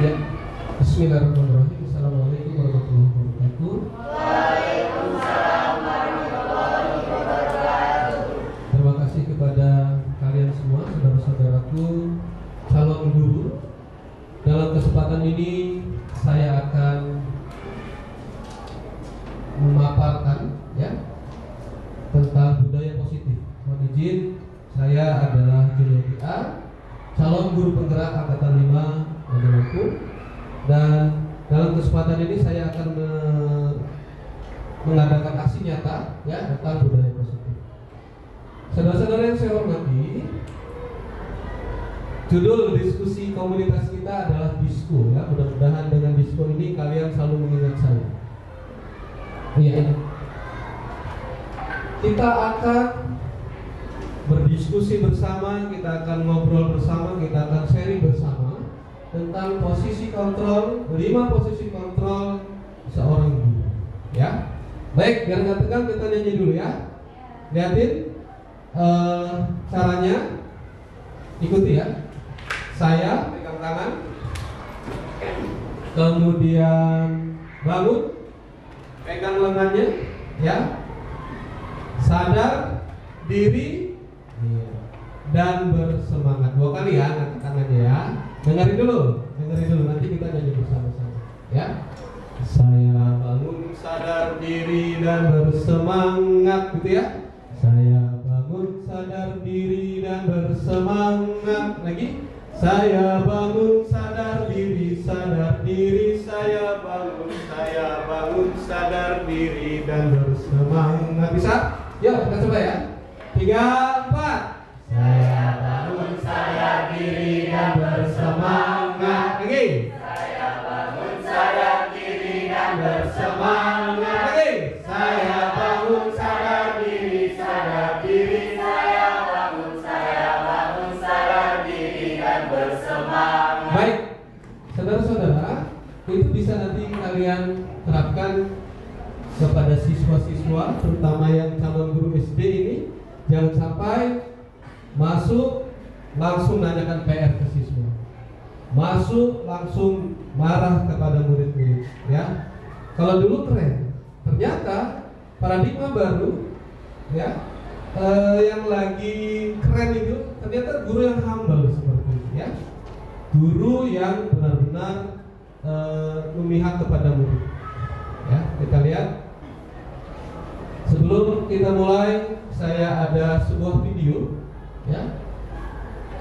Ya, Bismillahirrahmanirrahim. Assalamualaikum warahmatullahi wabarakatuh. Waalaikumsalam warahmatullahi wabarakatuh. Terima kasih kepada kalian semua, saudara-saudaraku calon guru. Dalam kesempatan ini saya akan memaparkan ya tentang budaya positif. Mohon izin, saya adalah Juliadi A, calon guru penggerak angkatan 5 Majalengka, dan dalam kesempatan ini saya akan mengadakan aksi nyata ya tentang budaya positif. Saudara-saudara yang saya hormati, judul diskusi komunitas kita adalah Disko ya. Mudah-mudahan dengan Disko ini kalian selalu mengingat saya. Iya. Kita akan berdiskusi bersama, kita akan ngobrol bersama, kita akan sharing bersama tentang posisi kontrol, 5 posisi kontrol seorang guru. Ya, baik, biar nggak tegang kita nyanyi dulu ya. Lihatin caranya, ikuti ya. Saya pegang tangan, kemudian bangun, pegang lengannya, ya. Sadar diri dan bersemangat. 2 kali ya, angkat tangannya ya. Dengerin dulu nanti kita nyanyi bersama-sama ya. Saya bangun sadar diri dan bersemangat gitu ya. Saya bangun sadar diri dan bersemangat. Lagi. Saya bangun sadar diri, saya bangun sadar diri dan bersemangat. Bisa? Yuk kita coba ya. 3, 4. Saya bangun sadar diri dan bersemangat. Lagi. Saya bangun sadar diri dan bersemangat. Lagi. Saya bangun sadar diri, saya bangun sadar diri dan bersemangat. Baik, saudara-saudara, itu bisa nanti kalian terapkan kepada siswa-siswa, terutama yang calon guru SD ini. Jangan sampai masuk langsung nanyakan PR ke siswa, masuk langsung marah kepada murid-murid ya. Kalau dulu keren, ternyata paradigma baru ya, yang lagi keren itu ternyata guru yang humble seperti ini ya, guru yang benar-benar memihak kepada murid ya. Kita lihat sebelum kita mulai, saya ada sebuah video ya.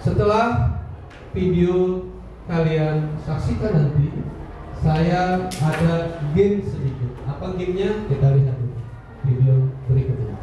Setelah video kalian saksikan nanti, saya ada game sedikit. Apa gamenya? Kita lihat dulu video berikutnya.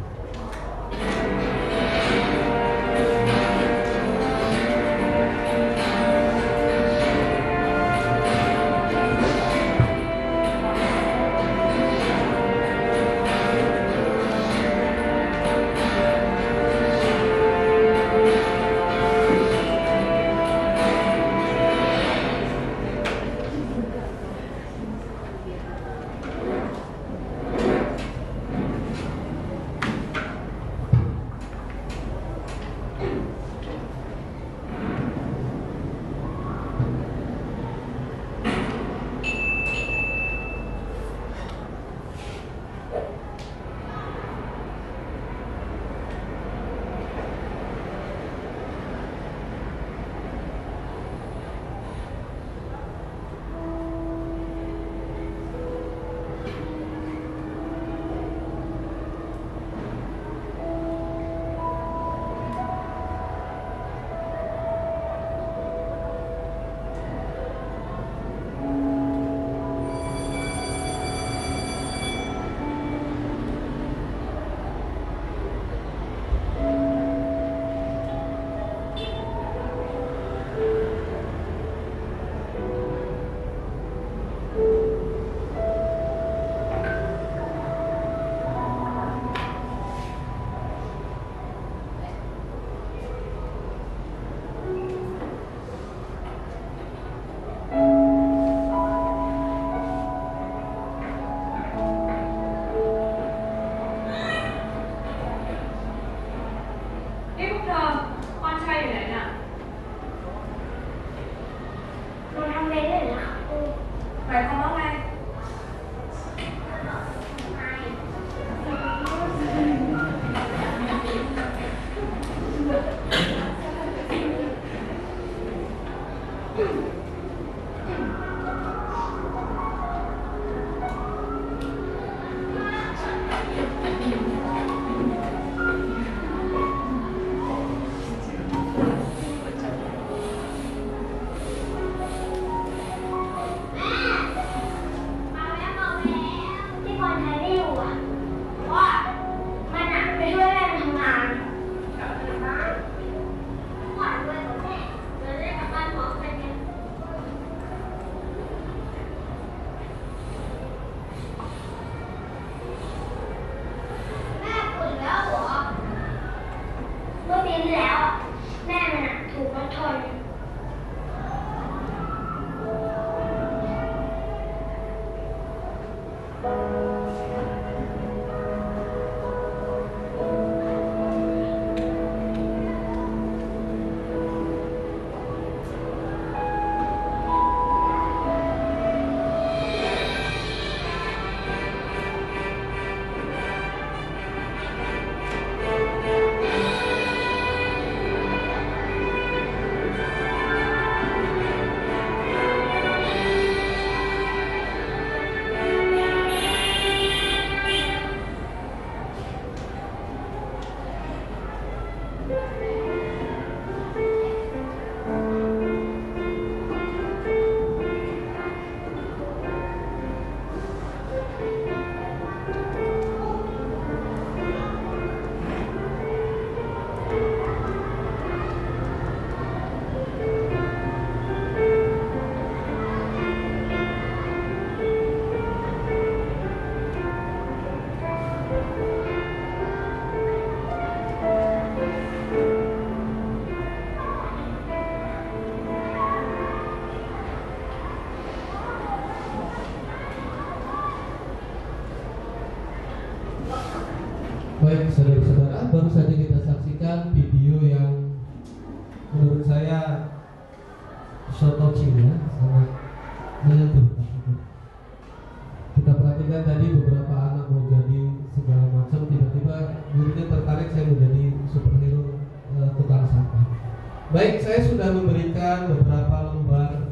Baik saudara-saudara, baru saja kita saksikan video yang menurut saya shocking ya, sangat menyentuh. Kita perhatikan tadi beberapa anak mau jadi segala macam, tiba-tiba gurunya tertarik saya menjadi superhero tukang sampah. Baik, saya sudah memberikan beberapa lembar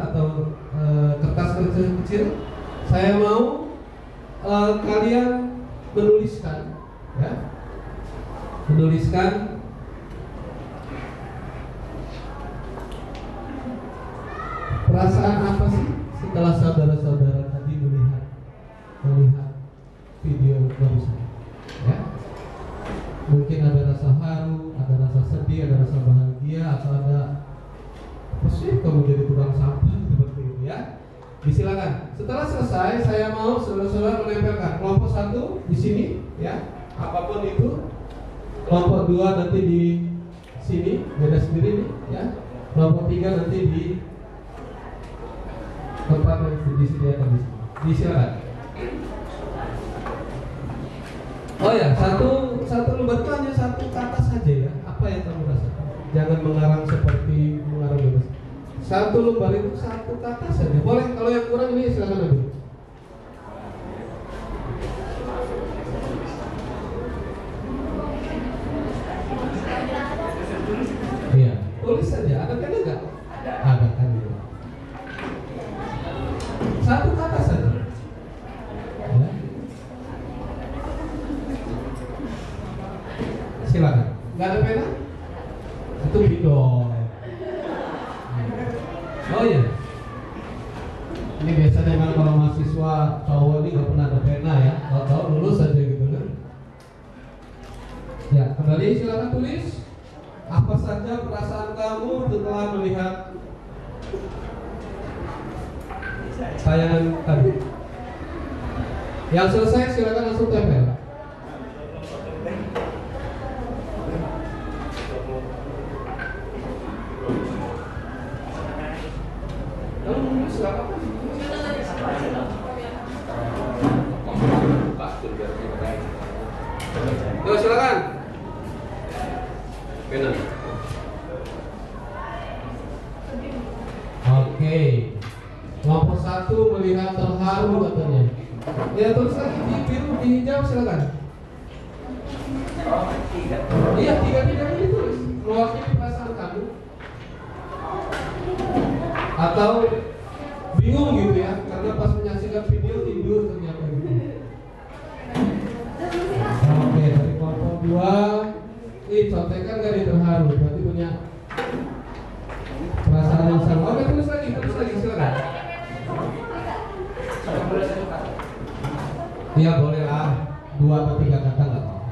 atau kertas kecil. Saya mau kalian menuliskan, ya, perasaan apa sih setelah saudara-saudara tadi melihat video barusan, ya? Mungkin ada rasa haru, ada rasa sedih, ada rasa bahagia, atau ada apa sih kamu jadi tukang sampah seperti itu, ya? Disilakan. Setelah selesai, saya mau saudara-saudara menempelkan kelompok 1 di sini, ya, apapun itu. Kelompok 2 nanti di sini, beda sendiri nih, ya. Kelompok 3 nanti di tempat yang disediakan di sini. Disilakan. Oh ya, satu lembar itu hanya satu kata saja ya. Apa yang kamu rasakan? Jangan mengarang seperti mengarang bebas. Satu lembar itu satu kata saja. Boleh, kalau yang kurang ini silakan ambil. Iya, tulis saja. Ada kan enggak? Ada kan. Satu kata saja. Ya. Silakan. Enggak ada pena? Itu bidon. Oh iya. Ini biasanya memang kalau mahasiswa cowok ini nggak pernah ada pena ya. Kalau lulus saja gitu kan. Ya, kembali silakan tulis. Apa saja perasaan kamu setelah melihat tayangan tadi. Yang selesai silakan langsung tempel. Yuk silakan. Pena. Oke. Kelompok 1 melihat terharu katanya. Ya tulis lagi di biru, di hijau silakan. Iya, tiga ditulis. Mewakili perasaan kamu. Atau bingung gitu ya, karena pas menyaksikan video tidur ternyata gitu. Oke, dari kelompok 2, contekan gak dia terharu, berarti punya perasaan yang sama. Oke, tulis lagi silakan. Iya boleh lah, 2 atau 3 kata nggak apa-apa.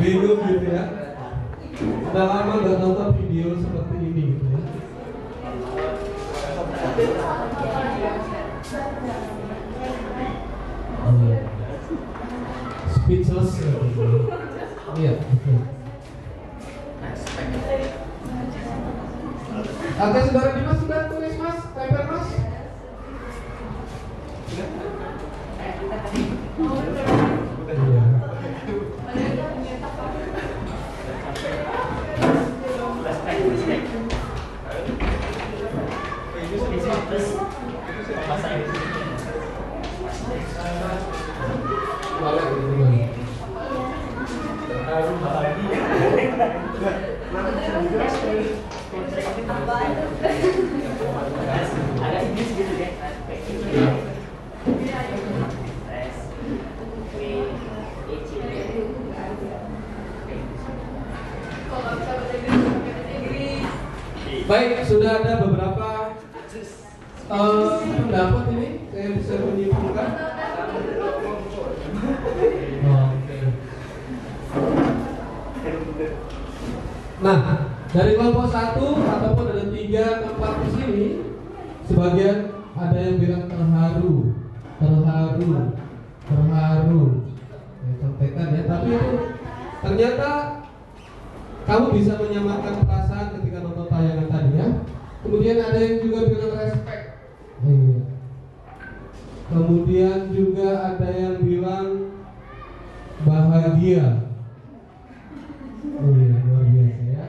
Bingung gitu ya. Udah lama nggak nonton video seperti ini gitu ya. Speechless gitu. Iya betul. Oke, saudara Dimas sudah tulis mas, tempel mas. Baik, sudah ada beberapa pendapat ini saya bisa menyimpulkan. Nah, dari kelompok 1 ataupun ada 3 tempat di sini, sebagian ada yang bilang terharu. Ya, contekan ya, tapi itu ternyata kamu bisa menyamakan perasaan ketika nonton tayangan tadi ya. Kemudian ada yang juga bilang respect. Iya. Kemudian juga ada yang bilang bahagia. Iya, luar biasa ya.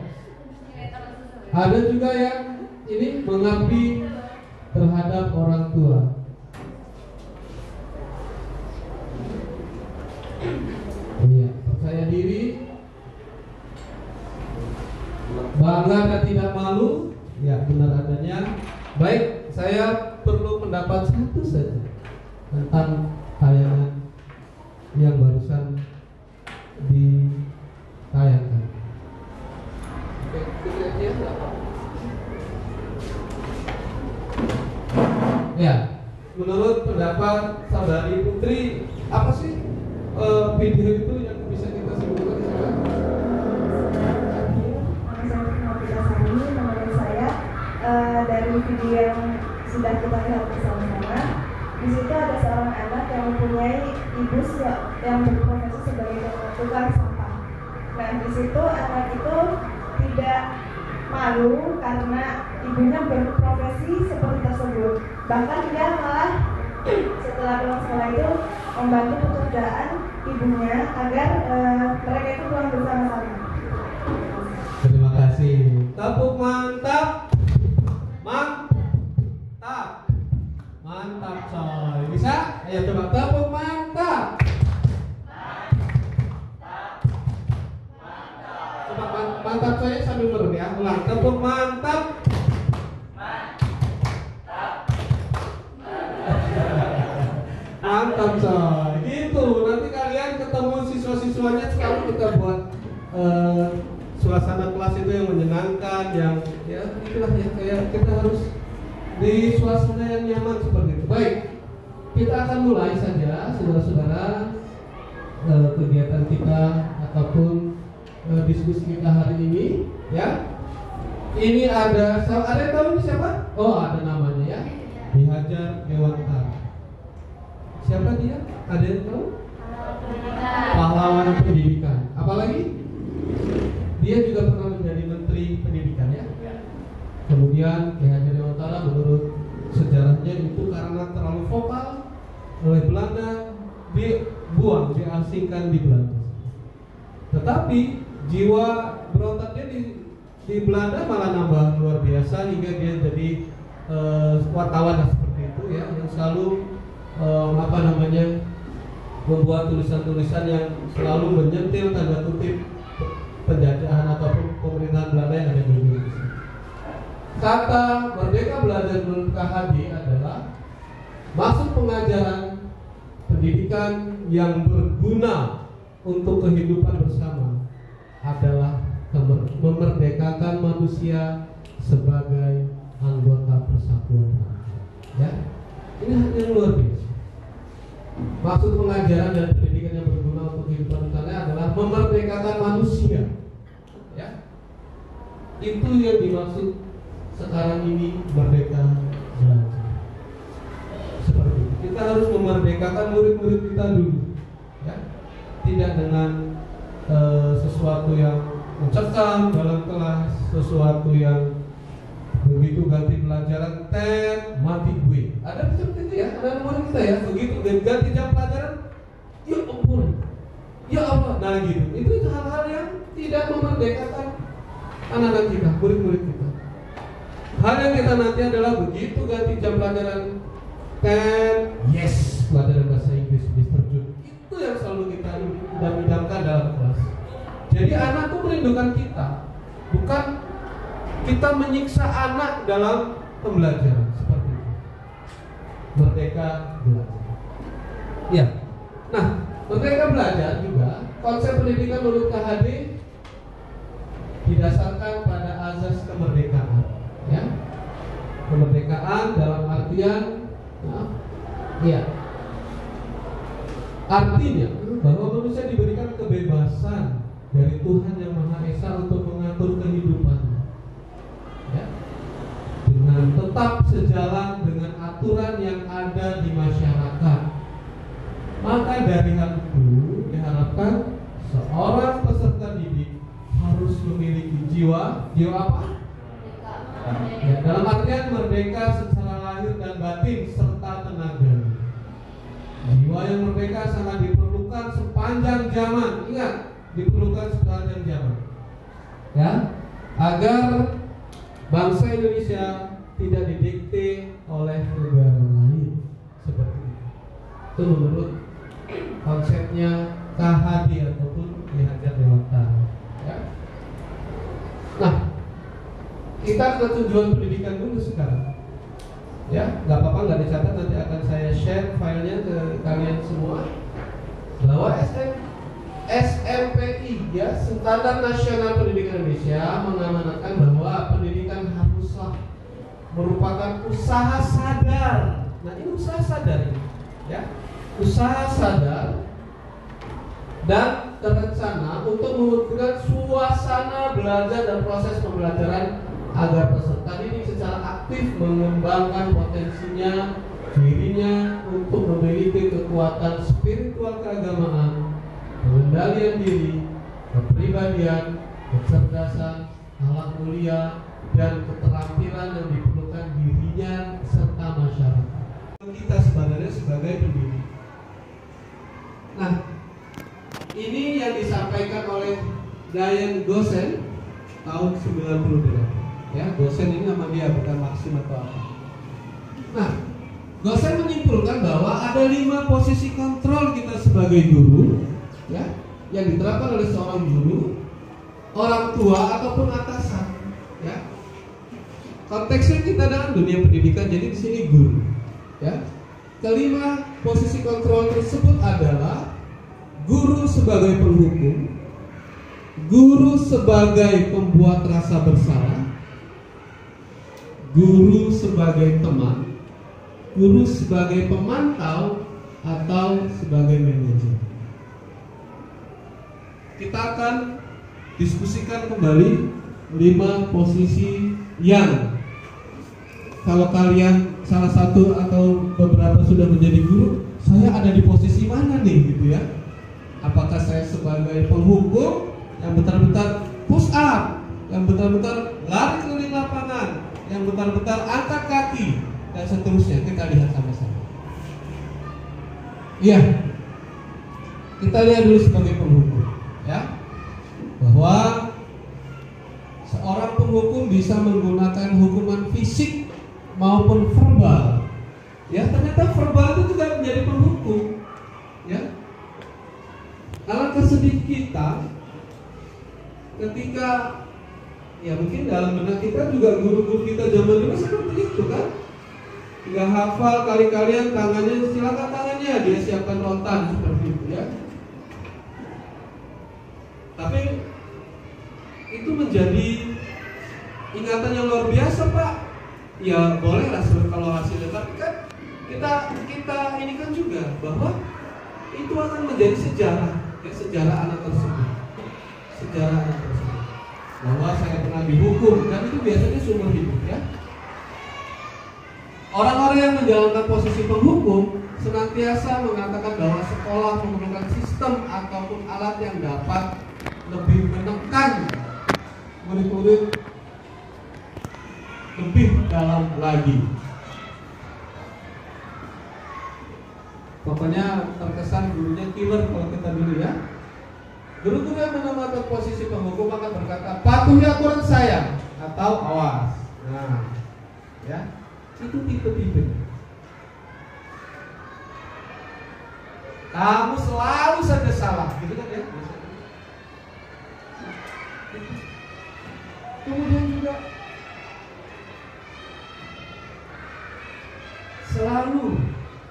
Ada juga yang ini mengabdi terhadap orang tua. Iya, percaya diri, bangga dan tidak malu. Ya, benar adanya. Baik, saya perlu pendapat satu saja tentang tayangan yang barusan ditayangkan. Oke, kita lihat ya. Ya, menurut pendapat Saudari Putri, apa sih video itu yang bisa kita simpulkan sekarang? Menurut saya dari video yang sudah kita lihat bersama-sama, di situ ada seorang anak yang mempunyai ibu yang berprofesi sebagai tukang sampah. Nah, di situ anak itu tidak malu karena ibunya berprofesi seperti tersebut. Bahkan dia malah setelah pulang sekolah itu membantu pekerjaan ibunya agar mereka itu pulang bersama-sama. Terima kasih. Tepuk mantap. Mantap. Mantap coy. Bisa? Ayo coba tepuk mantap. Coba mantap coy sambil merem ya. Ulang. Tepuk mantap. Mantap coy. Gitu. Nanti kalian ketemu siswa-siswanya sekarang kita buat suasana kelas itu yang menyenangkan, yang ya itulah ya, kayak kita harus di suasana yang nyaman seperti itu. Baik, kita akan mulai saja, saudara-saudara, kegiatan kita ataupun diskusi kita hari ini. Ya, ini ada yang tahu ini siapa? Oh, ada namanya ya, Dihajar Dewantara. Siapa dia? Ada yang tahu? Pahlawan pendidikan. Apalagi? Dia juga pernah menjadi Menteri Pendidikan ya. Kemudian Dihajar Dewantara menurut sejarahnya itu karena terlalu vokal oleh Belanda, dibuang, diasingkan di Belanda. Tetapi jiwa berontaknya di Belanda malah nambah luar biasa hingga dia jadi wartawan seperti itu ya, yang selalu membuat tulisan-tulisan yang selalu menyentil tanda kutip penjajahan ataupun pemerintahan Belanda yang ada di Indonesia. Kata Merdeka Belajar menurut KHD adalah maksud pengajaran pendidikan yang berguna untuk kehidupan bersama adalah memerdekakan manusia sebagai anggota persatuan. Ya, ini hal yang luar biasa. Maksud pengajaran dan pendidikan yang berguna untuk kehidupan bersama adalah memerdekakan manusia. Ya, itu yang dimaksud sekarang ini merdeka belajar. Seperti itu. Kita harus memerdekakan murid-murid kita dulu, ya. Tidak dengan sesuatu yang mencekam dalam kelas, sesuatu yang begitu ganti pelajaran mati gue. Ada seperti itu ya, ada murid kita ya, begitu ganti jam pelajaran, ya ampun, ya Allah, nah gitu. Itu hal-hal yang tidak memerdekakan anak-anak kita, murid-murid kita. Hal yang kita nanti adalah begitu ganti jam pelajaran yes, pelajaran bahasa Inggris Mr. Jun. Itu yang selalu kita idam-idamkan dalam kelas. Jadi anak tuh merindukan kita, bukan kita menyiksa anak dalam pembelajaran seperti itu. Merdeka belajar. Ya. Nah, merdeka belajar juga konsep pendidikan menurut KHD didasarkan pada azas kemerdekaan. Ya, kemerdekaan dalam artian, ya, artinya bahwa manusia diberikan kebebasan dari Tuhan yang Maha Esa untuk mengatur kehidupannya, ya, dengan tetap sejalan dengan aturan yang ada di masyarakat. Maka dari hal itu diharapkan seorang peserta didik harus memiliki jiwa apa? Ya, dalam artian merdeka secara lahir dan batin serta tenaga. Jiwa yang merdeka sangat diperlukan sepanjang zaman. Ingat, diperlukan sepanjang zaman. Ya, agar bangsa Indonesia tidak didikte oleh negara lain seperti itu. Itu menurut konsepnya KHD ataupun Ki Hajar Dewantara. Ya. Nah, kita ke tujuan pendidikan dulu sekarang. Ya, nggak apa-apa, nggak dicatat, nanti akan saya share filenya ke kalian semua. Bahwa SMPI, ya, Standar Nasional Pendidikan Indonesia, mengamanatkan bahwa pendidikan haruslah merupakan usaha sadar. Nah, ini usaha sadar ini, ya, usaha sadar dan terencana untuk mewujudkan suasana belajar dan proses pembelajaran agar peserta didik secara aktif mengembangkan potensinya, dirinya untuk memiliki kekuatan spiritual keagamaan, pengendalian diri, kepribadian, kecerdasan, akhlak mulia, dan keterampilan yang diperlukan dirinya serta masyarakat. Kita sebenarnya sebagai pendidik. Nah, ini yang disampaikan oleh Diane Gosen tahun 98. Ya, Gosen ini nama dia, bukan Maxim atau apa. Nah, Gosen menyimpulkan bahwa ada 5 posisi kontrol kita sebagai guru, ya, yang diterapkan oleh seorang guru, orang tua ataupun atasan. Ya, konteksnya kita dalam dunia pendidikan, jadi di sini guru. Ya, kelima posisi kontrol tersebut adalah guru sebagai penghukum, guru sebagai pembuat rasa bersalah, guru sebagai teman, guru sebagai pemantau, atau sebagai manajer. Kita akan diskusikan kembali 5 posisi yang kalau kalian salah satu atau beberapa sudah menjadi guru, saya ada di posisi mana nih gitu ya? Apakah saya sebagai penghukum yang betul-betul push up, yang betul-betul lari keliling lapangan, yang betul-betul angkat kaki, dan seterusnya? Kita lihat sama-sama. Iya, kita lihat dulu sebagai penghukum, ya, bahwa seorang penghukum bisa menggunakan hukuman fisik maupun verbal. Ya, ternyata verbal itu juga menjadi penghukum. Ya, alangkah sedih kita ketika, ya mungkin dalam benak kita juga guru-guru kita zaman dulu seperti itu kan, nggak hafal kali-kalian tangannya, silakan tangannya dia siapkan rotan seperti itu ya. Tapi itu menjadi ingatan yang luar biasa, Pak. Ya bolehlah kalau hasilnya, tapi kan kita ini kan juga bahwa itu akan menjadi sejarah, ya, sejarah anak tersebut, sejarah anak tersebut, bahwa saya pernah dihukum, dan itu biasanya seumur hidup ya. Orang-orang yang menjalankan posisi penghukum senantiasa mengatakan bahwa sekolah memerlukan sistem ataupun alat yang dapat lebih menekan murid-murid lebih dalam lagi. Pokoknya terkesan gurunya killer kalau kita dulu ya. Guru-guru yang menempatkan posisi penghukum akan berkata, patuhi aturan saya atau awas. Nah, ya, itu tipe-tipe. Kamu selalu saja salah, gitu kan ya? Kemudian juga selalu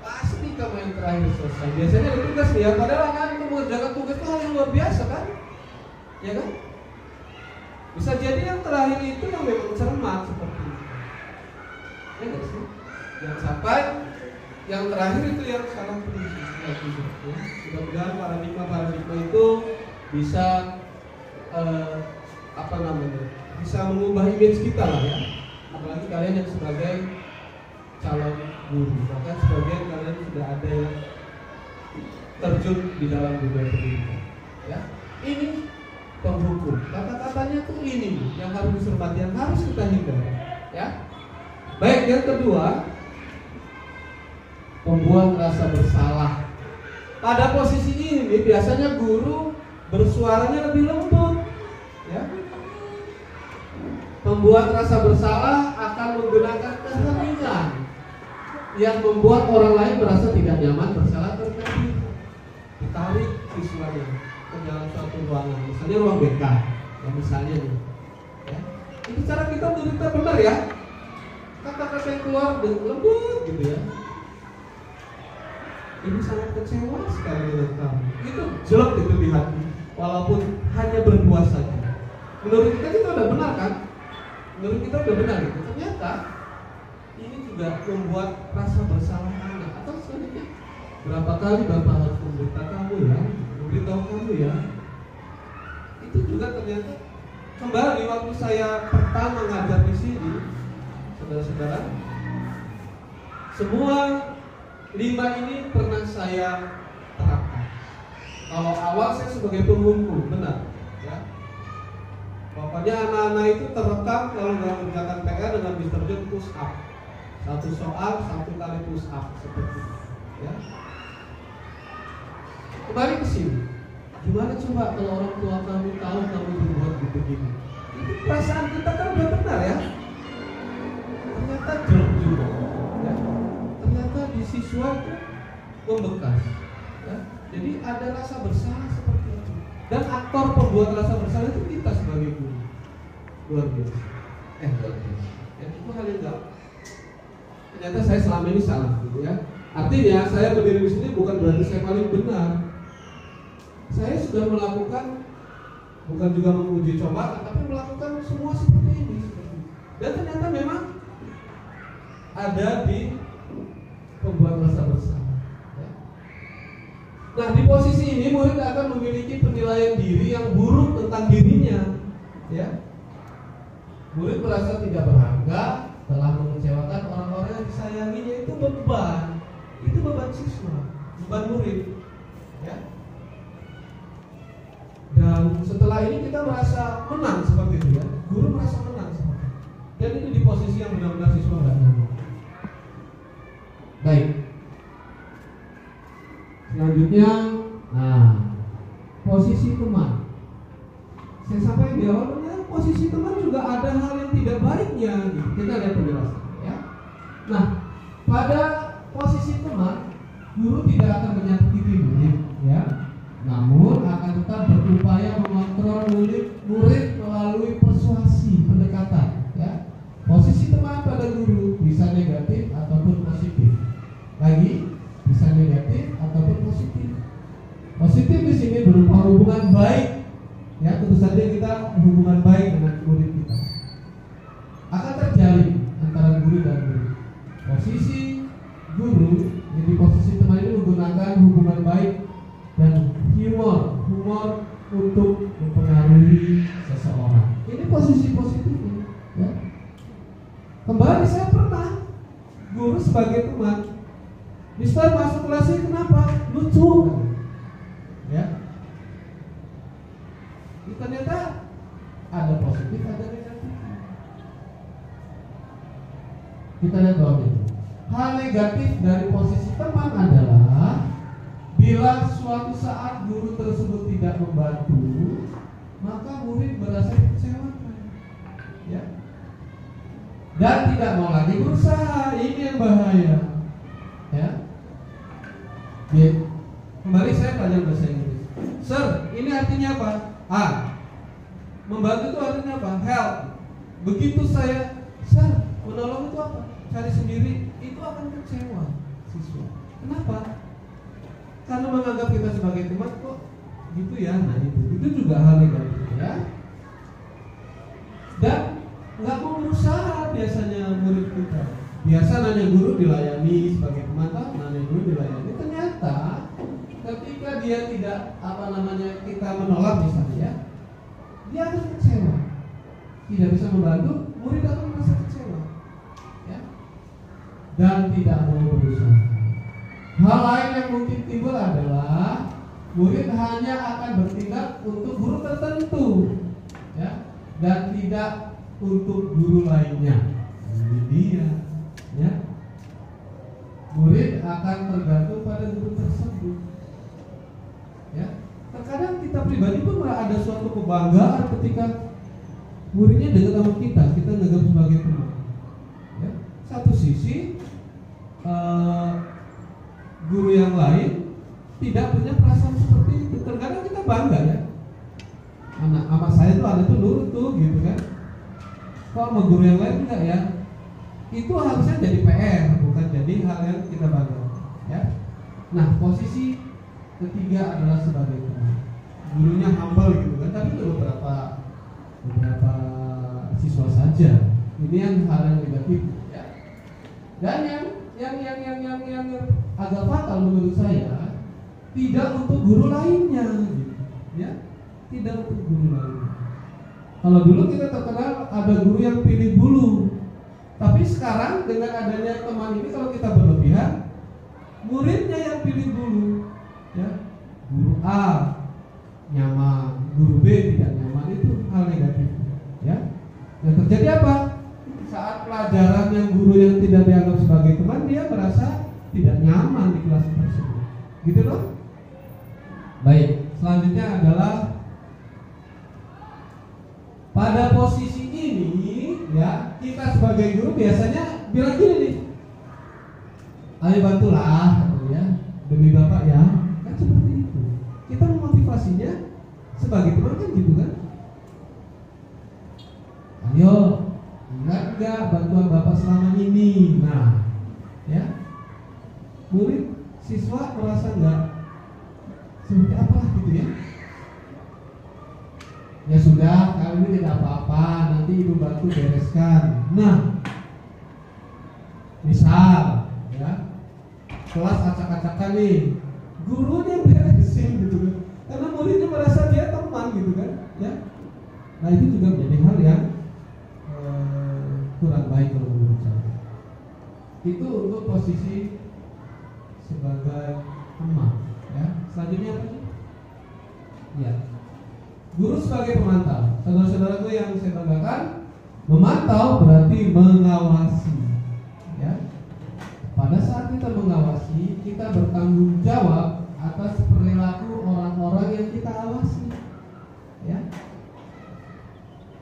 pasti kamu yang terakhir selesai. Biasanya ada tugas ya, padahal anak itu mengerjakan tugas itu hal yang luar biasa kan, ya kan? Bisa jadi yang terakhir itu yang memang cermat seperti itu, ya nggak sih? Jangan sampai yang terakhir itu yang salah posisi. Mudah-mudahan paradigma itu bisa bisa mengubah image kita lah ya. Apalagi kalian yang sebagai calon guru, bahkan sebagian kalian sudah ada yang terjun di dalam dunia pendidikan. Ya, ini penghukum. Kata-katanya tuh ini yang harus dicermati, yang harus kita hindari. Ya. Baik, yang kedua, membuat rasa bersalah. Pada posisi ini biasanya guru bersuaranya lebih lembut, ya. Membuat rasa bersalah akan menggunakan keheningan yang membuat orang lain merasa tidak nyaman bersalah terkait. Ditarik siswanya ke dalam suatu ruangan, misalnya ruang BK, ya misalnya nih. Ya. Itu cara kita berita benar ya. Kata-kata yang keluar dengan lembut gitu ya. Ini sangat kecewa sekali dengan kamu. Itu jelek itu di hati, walaupun hanya berdua saja. Menurut kita udah benar kan? Menurut kita udah benar gitu. Ternyata ini juga membuat rasa bersalah anak. Atau selanjutnya, berapa kali Bapak harus memberitahu kamu ya, memberitahu kamu ya. Itu juga ternyata kembali waktu saya pertama ngajar di sini, saudara-saudara, semua 5 ini pernah saya terapkan. Kalau awal saya sebagai penghukum, benar, ya. Pokoknya anak-anak itu terekam kalau nggak mengerjakan PR dengan Mr. John push up. 1 soal 1 kali push up seperti itu, ya. Kembali ke sini. Gimana coba kalau orang tua kamu tahu kamu berbuat begini? Itu perasaan kita kan udah benar ya. Ternyata jelek juga, ya. Ternyata di siswa itu membekas, ya. Jadi ada rasa bersalah seperti itu. Dan aktor pembuat rasa bersalah itu kita sebagai guru. Luar biasa. Luar biasa. Ya, itu hal yang enggak. Ternyata saya selama ini salah, gitu ya. Artinya saya berdiri di sini bukan berarti saya paling benar. Saya sudah melakukan, bukan juga menguji coba, tapi melakukan semua seperti ini. Dan ternyata memang ada di pembuat rasa bersalah. Ya. Nah, di posisi ini murid akan memiliki penilaian diri yang buruk tentang dirinya. Ya. Murid merasa tidak berharga, telah mengecewakan orang-orang yang disayanginya. Itu beban. Itu beban siswa, beban murid. Ya. Dan setelah ini kita merasa menang seperti itu ya. Guru merasa menang seperti itu. Dan itu di posisi yang benar-benar siswa nggak nyaman. Baik. Selanjutnya, posisi teman. Saya sampaikan di awalnya, posisi teman juga ada hal yang tidak baiknya. Gitu. Kita lihat penjelasan ya. Nah, pada posisi teman, guru tidak akan menyakiti murid, ya. Namun akan tetap berupaya mengontrol murid melalui persuasi pendekatan, ya. Posisi teman pada guru bisa negatif ataupun positif. Lagi bisa negatif ataupun positif. Positif di sini berupa hubungan baik, ya. Tentu saja kita hubungan baik dengan murid kita akan terjalin antara guru dan murid. Posisi guru, jadi posisi teman ini menggunakan hubungan baik dan humor untuk mempengaruhi seseorang. Ini posisi positif, ya. Kembali saya pernah guru sebagai teman. Mister masuk kelas ini kenapa? Lucu, ya. Ini ternyata ada positif, ada negatif. Kita lihat bawahnya. Hal negatif dari posisi teman adalah bila suatu saat guru tersebut tidak membantu, maka murid merasa dikecewakan, ya. Dan tidak mau lagi berusaha. Ini yang bahaya, ya. Kembali saya belajar bahasa Inggris. Sir, ini artinya apa? Membantu itu artinya apa? Help. Begitu saya, sir, menolong itu apa? Cari sendiri, itu akan kecewa siswa. Kenapa? Karena menganggap kita sebagai teman kok gitu ya. Nah itu juga hal negatif, ya. Dan nggak mau berusaha biasanya murid kita. Biasa nanya guru dilayani sebagai teman, nanya guru dilayani. Ternyata ketika dia tidak kita menolak misalnya, dia akan kecewa. Tidak bisa membantu, murid akan merasa kecewa, ya. Dan tidak mau berusaha. Hal lain yang mungkin timbul adalah murid hanya akan bertindak untuk guru tertentu, ya, dan tidak untuk guru lainnya. Ini dia, ya. Murid akan tergantung pada guru tersebut. Ya, terkadang kita pribadi pun ada suatu kebanggaan ketika muridnya dekat sama kita anggap sebagai teman. Ya. Satu sisi guru yang lain tidak punya perasaan seperti itu. Terkadang kita bangga ya. Anak sama saya tuh ada tuh nurut tuh gitu kan. Kok sama guru yang lain enggak ya? Itu harusnya jadi PR, bukan jadi hal yang kita bangga. Ya. Nah, posisi ketiga adalah sebagai teman. Gurunya humble gitu kan, tapi itu beberapa siswa saja. Ini yang hal yang negatif ya. Dan yang agak fatal menurut saya, tidak untuk guru lainnya gitu. Ya. Tidak untuk guru lainnya. Kalau dulu kita terkenal ada guru yang pilih bulu. Tapi sekarang dengan adanya teman ini, kalau kita berlebihan, muridnya yang pilih bulu. Ya. Guru A nyaman, guru B tidak nyaman, itu hal negatif. Ya. Yang terjadi apa? Saat pelajaran yang guru yang tidak dianggap sebagai teman, dia merasa tidak nyaman di kelas tersebut. Gitu loh. Baik, selanjutnya adalah pada posisi ini ya, kita sebagai guru biasanya bilang gini nih, ayo bantulah ya, demi Bapak ya. Kan seperti itu. Kita memotivasinya sebagai teman kan gitu kan. Ayo, ingat enggak bantuan Bapak selama ini. Nah, ya. Murid, siswa merasa enggak seperti apa gitu ya. Ya sudah, kali ini tidak apa-apa, nanti ibu bantu bereskan. Nah, misal ya, kelas acak-acakan nih, gurunya beresin gitu kan, karena muridnya merasa dia teman gitu kan, ya. Nah itu juga menjadi hal yang kurang baik kalau menurut saya. Itu untuk posisi sebagai teman, ya. Selanjutnya apa sih? Ya. Guru sebagai pemantau. Saudara-saudaraku yang saya banggakan, memantau berarti mengawasi. Ya. Pada saat kita mengawasi, kita bertanggung jawab atas perilaku orang-orang yang kita awasi. Ya.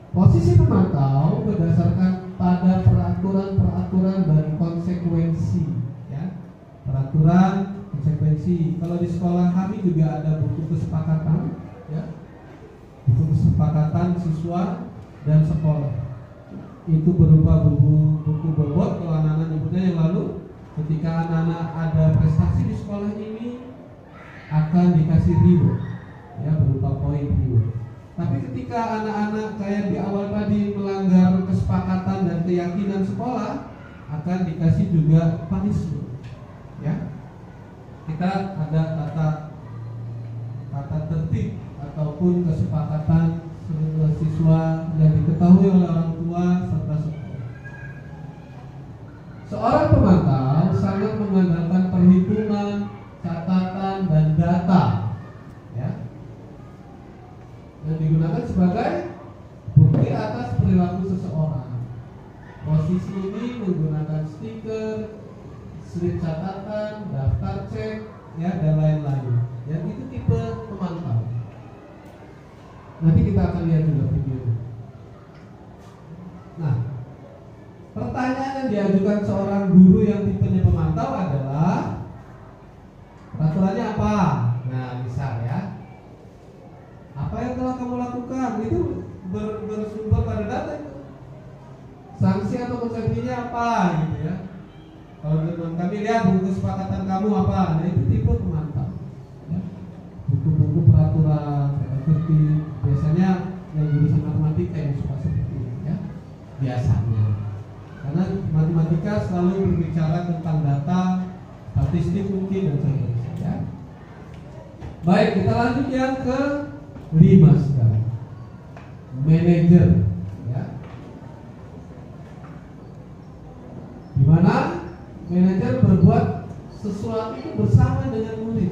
Posisi pemantau berdasarkan pada peraturan-peraturan dan konsekuensi. Ya. Peraturan, konsekuensi. Kalau di sekolah kami juga ada buku kesepakatan. Ya. Buku kesepakatan siswa dan sekolah. Itu berupa buku bobot kalau anak-anak nyebutnya yang lalu. Ketika anak-anak ada prestasi di sekolah ini akan dikasih reward, ya, berupa poin reward. Tapi ketika anak-anak kayak di awal tadi melanggar kesepakatan dan keyakinan sekolah, akan dikasih juga punishment. Ya, kita ada tata tertib ataupun kesepakatan siswa yang diketahui oleh orang tua serta sekolah. Seorang pemantau sangat mengandalkan perhitungan, catatan, dan data, ya, yang digunakan sebagai bukti atas perilaku seseorang. Posisi ini menggunakan stiker, slip catatan, daftar cek, ya, dan lain-lain. Yang itu tipe pemantau. Nanti kita akan lihat juga videonya. Nah, pertanyaan yang diajukan seorang guru yang tipenya pemantau adalah peraturannya apa? Nah, misal ya, apa yang telah kamu lakukan? Itu bersumber pada data itu. Sanksi atau konsekuensinya apa gitu ya. Kalau teman kami lihat buku kesepakatan kamu apa? Nah, itu tipe pemantau. Ya. Buku-buku peraturan, tertib. Biasanya yang jurusan matematika yang suka seperti itu ya. Biasanya. Karena matematika selalu berbicara tentang data, statistik mungkin dan sebagainya ya. Baik, kita lanjut yang ke-5 sekarang. Manajer ya. Di mana manajer berbuat sesuatu bersama dengan murid.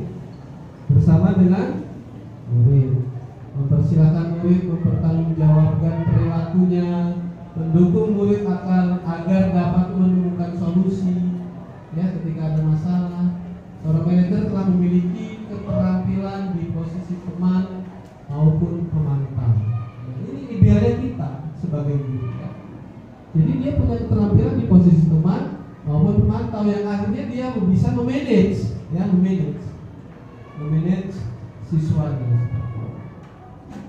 Bersama dengan murid. Mempersilahkan murid mempertanggungjawabkan perilakunya, mendukung murid agar dapat menemukan solusi ya ketika ada masalah. Seorang manajer telah memiliki keterampilan di posisi teman maupun pemantau. Nah, ini idealnya kita sebagai guru ya. Jadi dia punya keterampilan di posisi teman maupun pemantau yang akhirnya dia bisa memanage ya, memanage siswanya.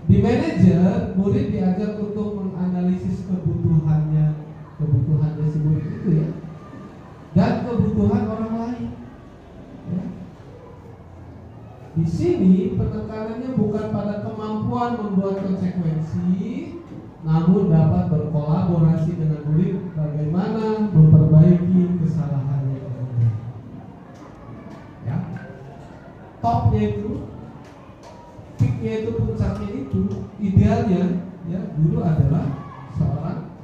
Di manajer, murid diajar untuk menganalisis kebutuhannya si murid itu ya, dan kebutuhan orang lain. Ya. Di sini penekanannya bukan pada kemampuan membuat konsekuensi, namun dapat berkolaborasi dengan murid bagaimana memperbaiki kesalahannya. Ya, topnya itu, peaknya itu, puncaknya itu, idealnya ya guru adalah seorang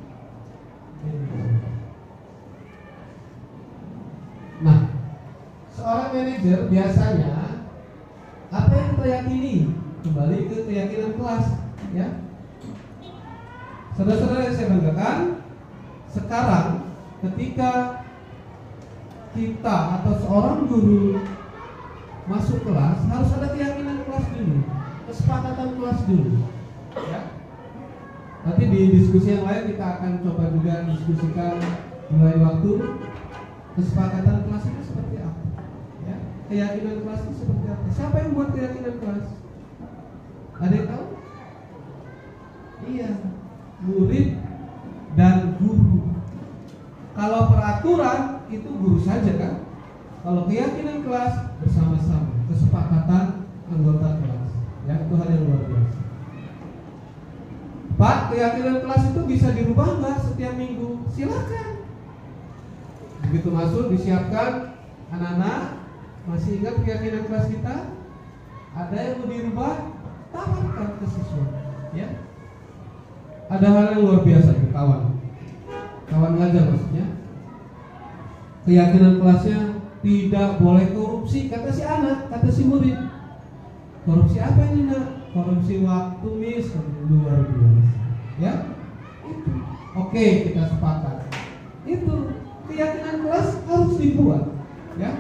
manajer. Nah, seorang manajer biasanya apa yang kita yakini? Kembali ke keyakinan kelas ya. Saudara-saudara yang saya banggakan, sekarang ketika kita atau seorang guru masuk kelas harus ada keyakinan kelas dulu, kesepakatan kelas dulu ya. Nanti di diskusi yang lain kita akan coba juga diskusikan di lain waktu kesepakatan kelas itu seperti apa ya. Keyakinan kelas itu seperti apa? Siapa yang buat keyakinan kelas? Ada yang tahu? Iya, murid dan guru. Kalau peraturan itu guru saja kan? Kalau keyakinan kelas bersama-sama, kesepakatan anggota kelas. Ya, itu hal yang luar biasa. Pak, keyakinan kelas itu bisa dirubah nggak setiap minggu? Silakan. Begitu masuk disiapkan, anak-anak masih ingat keyakinan kelas kita? Ada yang mau dirubah? Tawarkan ke siswa. Ya. Ada hal yang luar biasa tuh kawan ngajar maksudnya. Keyakinan kelasnya tidak boleh korupsi, kata si anak, kata si murid. Korupsi apa ini nak? Korupsi waktu mis, luar biasa. Ya, itu. Oke, kita sepakat. Itu keyakinan kelas harus dibuat, ya,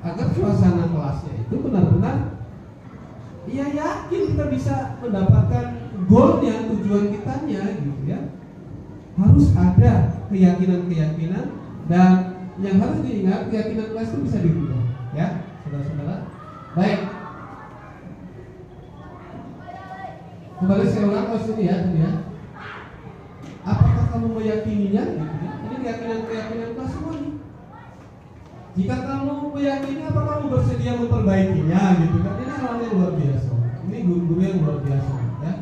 agar suasana kelasnya itu benar-benar, iya yakin kita bisa mendapatkan goalnya, tujuan kitanya, gitu ya. Harus ada keyakinan-keyakinan dan yang harus diingat keyakinan kelas itu bisa dirubah, ya, saudara-saudara. Baik. Kembali saya ulang ini ya, apakah kamu meyakininya? Gitu ya. Ini keyakinan kelas semua nih. Jika kamu meyakini, apa kamu bersedia memperbaikinya? Gitu kan? Ini hal yang luar biasa. Ini guru-guru yang luar biasa. Ya.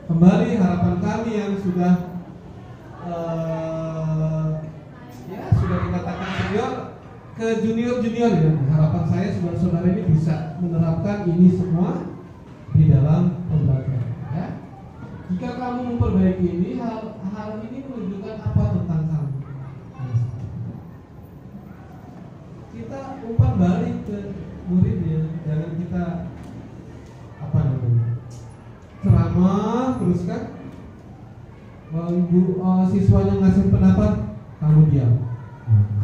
Kembali harapan kami yang sudah sudah dikatakan senior ke junior ya. Harapan saya saudara-saudara ini bisa menerapkan ini semua di dalam pembelajaran. Ya. Jika kamu memperbaiki ini, hal ini menunjukkan apa tentang kamu. Kita umpan balik ke muridnya, jangan kita ceramah terus kan. Siswanya ngasih pendapat, kamu diam.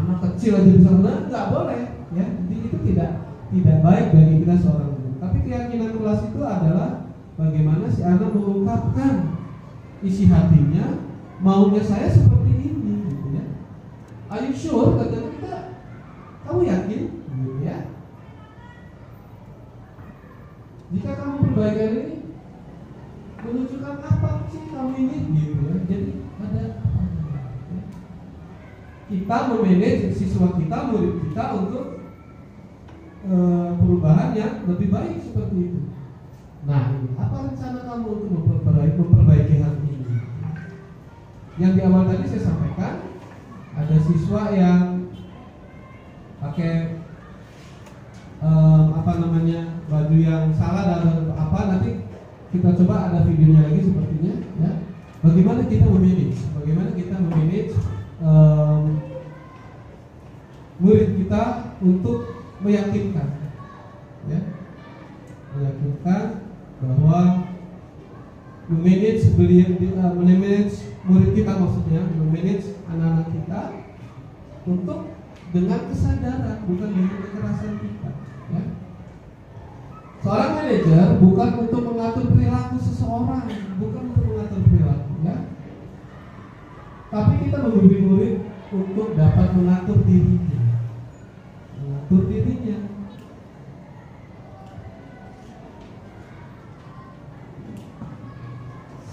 Anak kecil aja bisa benar, nggak boleh, ya. Jadi itu tidak baik bagi kita seorang guru. Tapi keyakinan kelas itu adalah bagaimana si anak mengungkapkan isi hatinya, maunya saya seperti ini, gitu ya. Are you sure? Kata kita, kamu yakin, gitu ya. Jika kamu perbaikan ini menunjukkan apa sih kamu ini, gitu ya. Jadi ada apa? Ya. Kita memanage siswa kita, murid kita untuk perubahan yang lebih baik seperti itu. Nah, apa rencana kamu untuk memperbaiki hal ini? Yang di awal tadi saya sampaikan, ada siswa yang pakai baju yang salah dan apa, nanti kita coba ada videonya lagi sepertinya, ya. Bagaimana kita memanage murid kita untuk meyakinkan, ya, meyakinkan bahwa memanage murid kita, maksudnya memanage anak-anak kita untuk dengan kesadaran, bukan dengan kekerasan kita, ya. Seorang manajer bukan untuk mengatur perilaku seseorang, bukan untuk mengatur perilaku, ya. Tapi kita membimbing murid untuk dapat mengatur dirinya,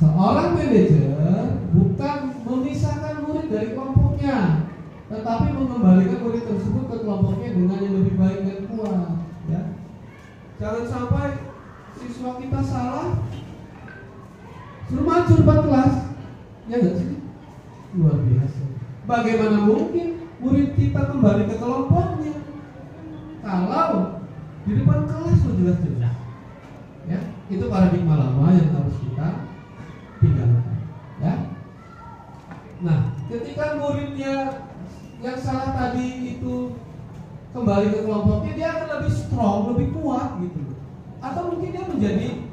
Seorang manajer bukan memisahkan murid dari kelompoknya, tetapi mengembalikan murid tersebut ke kelompoknya dengan yang lebih baik dan kuat, ya. Jangan sampai siswa kita salah, suruh maju depan kelas, ya nggak sih? Luar biasa. Bagaimana mungkin murid kita kembali ke kelompoknya kalau di depan kelas sudah jelas-jelas, ya? Itu paradigma lama yang harus kita tinggalkan, ya. Nah, ketika muridnya yang salah tadi itu kembali ke kelompoknya, dia akan lebih strong, lebih kuat gitu. Atau mungkin dia menjadi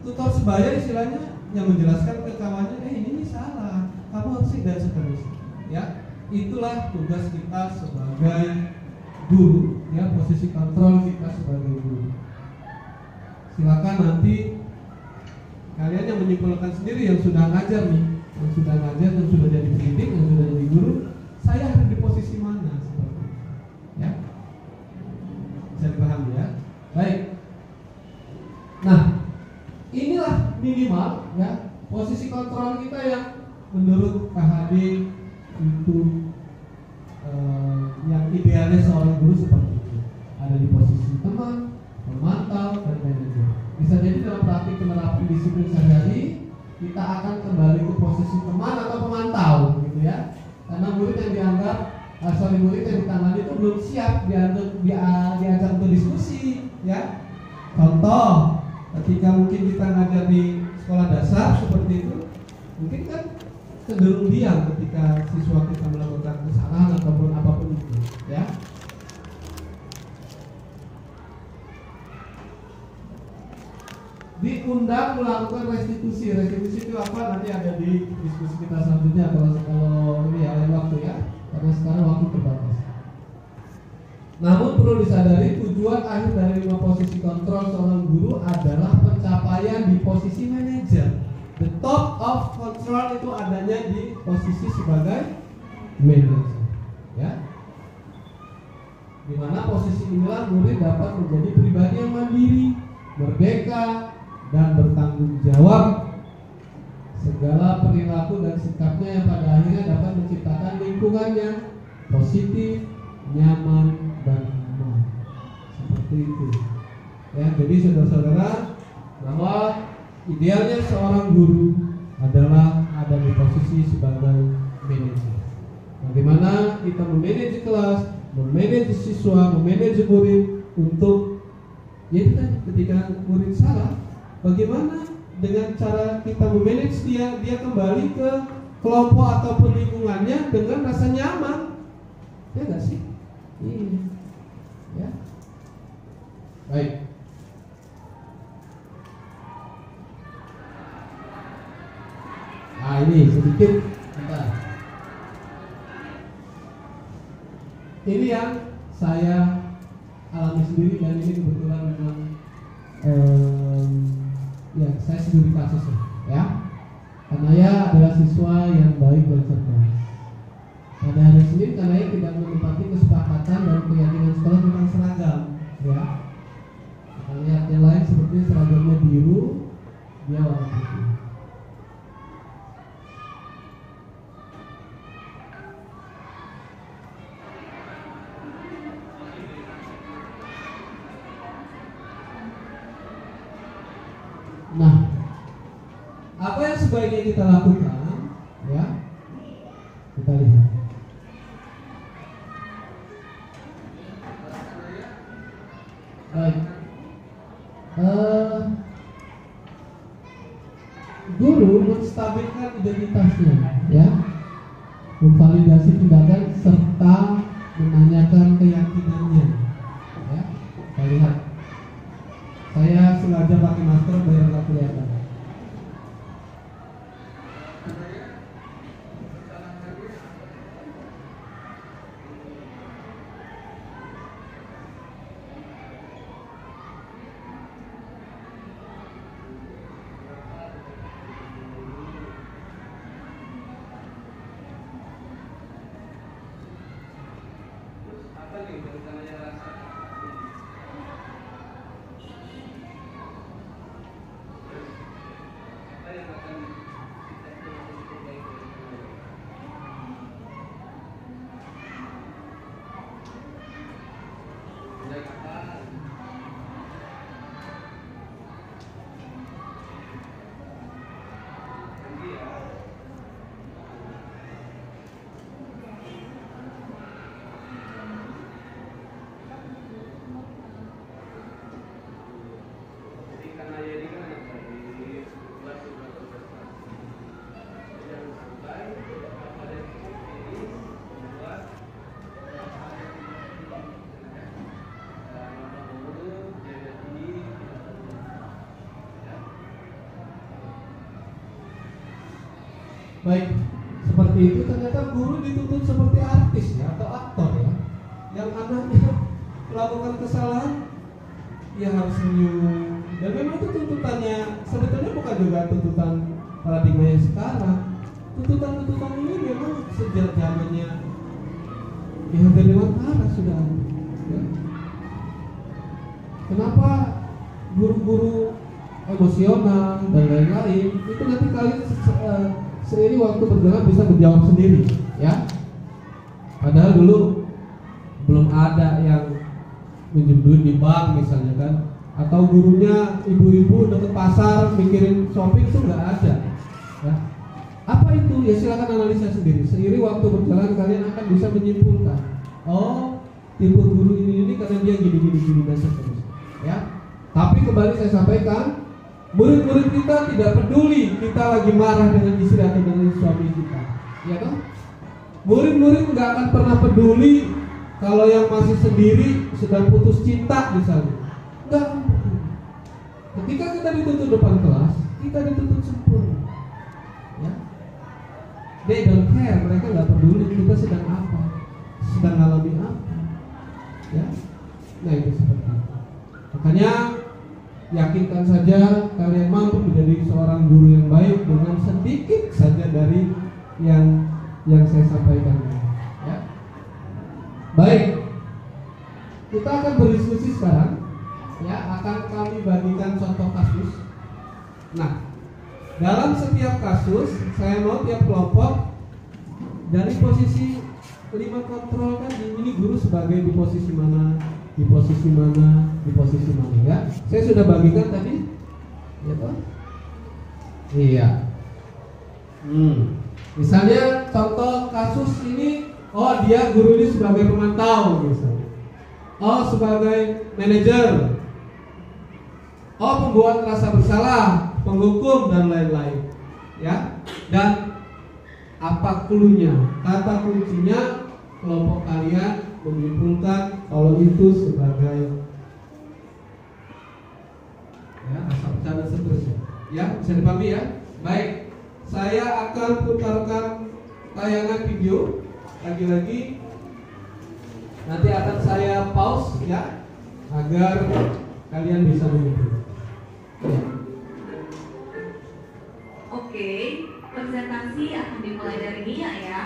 tutor sebaya istilahnya, yang menjelaskan ke kawannya, ini salah, kamu harus dan seterusnya, ya. Itulah tugas kita sebagai guru, ya, posisi kontrol kita sebagai guru. Silakan nanti kalian yang menyimpulkan sendiri, yang sudah ngajar nih, yang sudah ngajar, yang sudah jadi pendidik, yang sudah jadi guru, saya ada di posisi mana seperti itu, ya. Bisa dipahami, ya. Baik. Nah, inilah minimal, ya, posisi kontrol kita yang menurut KHD itu yang idealnya seorang guru seperti itu. Ada di posisi teman, pemantau, dan manajer. Bisa jadi dalam praktik penerapan disiplin sehari-hari kita akan kembali ke posisi teman atau pemantau, gitu ya. Karena murid yang dianggap, murid yang ditangani itu belum siap diajak untuk diskusi, ya. Contoh, ketika mungkin kita ngajar di sekolah dasar seperti itu, mungkin kan cenderung diam ketika siswa kita melakukan kesalahan ataupun apapun itu, ya. Diundang melakukan restitusi. Restitusi itu apa? Nanti ada di diskusi kita selanjutnya kalau ini ya lain waktu, ya. Karena sekarang waktu terbatas. Namun perlu disadari tujuan akhir dari 5 posisi kontrol seorang guru adalah pencapaian di posisi manajer. The top of control itu adanya di posisi sebagai manajer, ya. Dimana posisi inilah murid dapat menjadi pribadi yang mandiri, merdeka, dan bertanggung jawab segala perilaku dan sikapnya yang pada akhirnya dapat menciptakan lingkungannya positif, nyaman, dan aman. Seperti itu, ya. Jadi saudara-saudara, bahwa idealnya seorang guru adalah ada di posisi sebagai manajer. Bagaimana kita memanage kelas, memanage siswa, memanage murid untuk, ya kita ketika murid salah, bagaimana dengan cara kita memanage dia kembali ke kelompok ataupun lingkungannya dengan rasa nyaman, ya nggak sih? Iya, ya. Baik. Nah, ini sedikit, bentar. Ini yang saya alami sendiri dan ini kebetulan memang ya saya sendiri kasusnya, ya. Karena ya adalah siswa yang baik dan cerdas. Pada hari Senin karena ya tidak menempati kesepakatan dan keyakinan sekolah tentang seragam, ya. Kita lihat yang lain seperti seragamnya biru, dia warna putih. Nah, apa yang sebaiknya kita lakukan, ya? Kita lihat. Baik. Guru menstabilkan identitasnya, ya, memvalidasi tindakan serta menanyakan keyakinannya, ya. Kita lihat. Saya sengaja pakai masker biar nggak kelihatan. baik seperti itu, ternyata guru dituntut seperti artis ya, atau aktor ya, yang anaknya melakukan kesalahan ia harus senyum. Dan memang itu tuntutannya sebetulnya bukan juga tuntutan paradigma yang sekarang. Tuntutan ini memang sejak zamannya Ki Dewantara sudah ada ya. Kenapa guru-guru emosional dan lain-lain itu nanti kalian seiring waktu berjalan bisa menjawab sendiri ya. Padahal dulu belum ada yang minjem duit di bank misalnya kan, atau gurunya ibu-ibu deket pasar mikirin shopping itu nggak ada ya. Apa itu? Ya silakan analisa sendiri. Seiring waktu berjalan kalian akan bisa menyimpulkan, oh tipe guru ini karena dia gini dan seterusnya ya. Tapi kembali saya sampaikan, murid-murid kita tidak peduli kita lagi marah dengan istri atau dengan suami kita, ya kan? Murid-murid nggak akan pernah peduli kalau yang masih sendiri sedang putus cinta misalnya. Nggak akan peduli. Ketika kita dituntut depan kelas, kita dituntut sempurna. Ya. They don't care, mereka nggak peduli kita sedang apa, sedang alami apa. Ya. Nah itu seperti itu. Makanya yakinkan saja kalian mampu menjadi seorang guru yang baik dengan sedikit saja dari yang saya sampaikan. Ya. Baik, kita akan berdiskusi sekarang. Ya, akan kami bagikan contoh kasus. Nah, dalam setiap kasus saya mau tiap kelompok dari posisi 5 kontrol kan, ini guru sebagai di posisi mana, di posisi mana, di posisi mana ya. Saya sudah bagikan tadi, ya toh? Iya. Misalnya contoh kasus ini, oh dia guru ini sebagai pemantau misalnya, oh sebagai manajer, oh pembuat rasa bersalah, penghukum dan lain-lain, ya. Dan apa cluenya? Kata kuncinya kelompok kalian menyimpulkan kalau itu sebagai ya rasa bersalah dan seterusnya. Ya bisa dipahami ya. Baik, saya akan putarkan tayangan video lagi-lagi. Nanti akan saya pause ya agar kalian bisa menyimpulkan. Ya. Oke, presentasi akan dimulai dari Nia ya.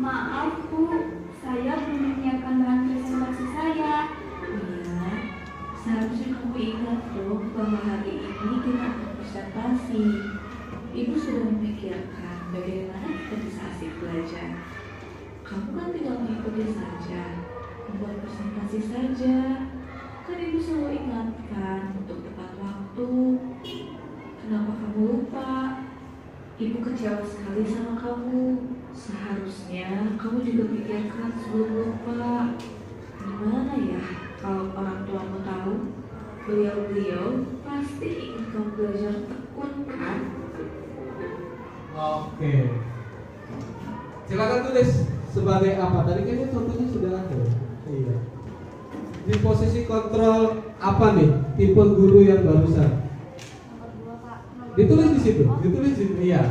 Maaf Bu, saya belum menyiapkan bahan presentasi saya. Nia, seharusnya kamu ingat dong bahwa hari ini kita akan presentasi. Ibu sudah memikirkan bagaimana kita bisa asik belajar. Kamu kan tinggal mengikuti saja, membuat presentasi saja. Kan ibu selalu ingatkan untuk tepat waktu. Kenapa kamu lupa? Ibu kecewa sekali sama kamu. Seharusnya kamu juga pikirkan sebelum lupa. Gimana ya kalau orang tuamu tahu? Beliau-beliau pasti ingin kamu belajar tekun kan? Oke. Silakan tulis sebagai apa? Tadi kayaknya contohnya sudah ada. Iya. Di posisi kontrol apa nih? Tipe guru yang barusan. Ditulis di situ. Ditulis di situ. Iya.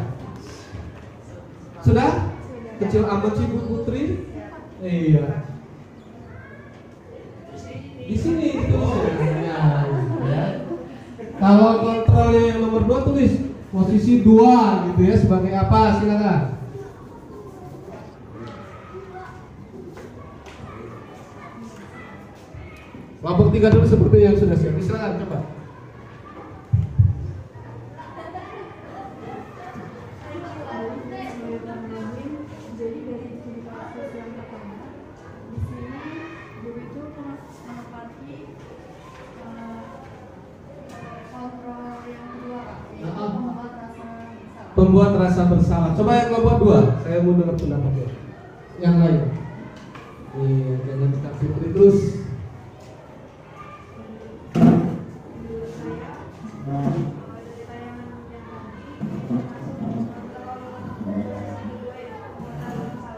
Sudah? Kecil amat sih Bu Putri? Iya. Di sini ditulis. Ya. Kalau kontrolnya yang nomor 2 tulis posisi 2 gitu ya, sebagai apa? Silakan. Kelompok 3 dulu seperti yang sudah siap. Silakan coba. Jadi dari cerita kasus yang pertama, di sini guru itu menempati kontrol yang kedua, yaitu membuat rasa bersalah. Pembuat rasa bersalah. Coba yang kelompok 2. Saya mau dengar pendapatnya. Yang lain. Iya, jangan dikasih terus.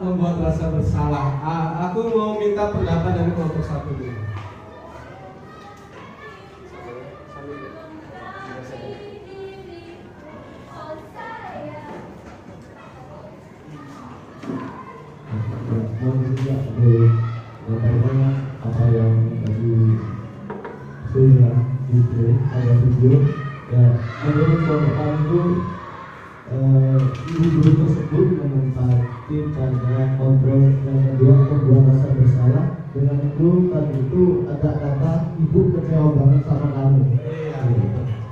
Membuat rasa bersalah. Aku mau minta pendapat dari kelompok 1 dulu. itu ibu guru tersebut memanfaatkan cara kontrol yang kedua membuat rasa bersalah. Dengan itu tadi itu ada kata ibu kecewa banget sama kamu.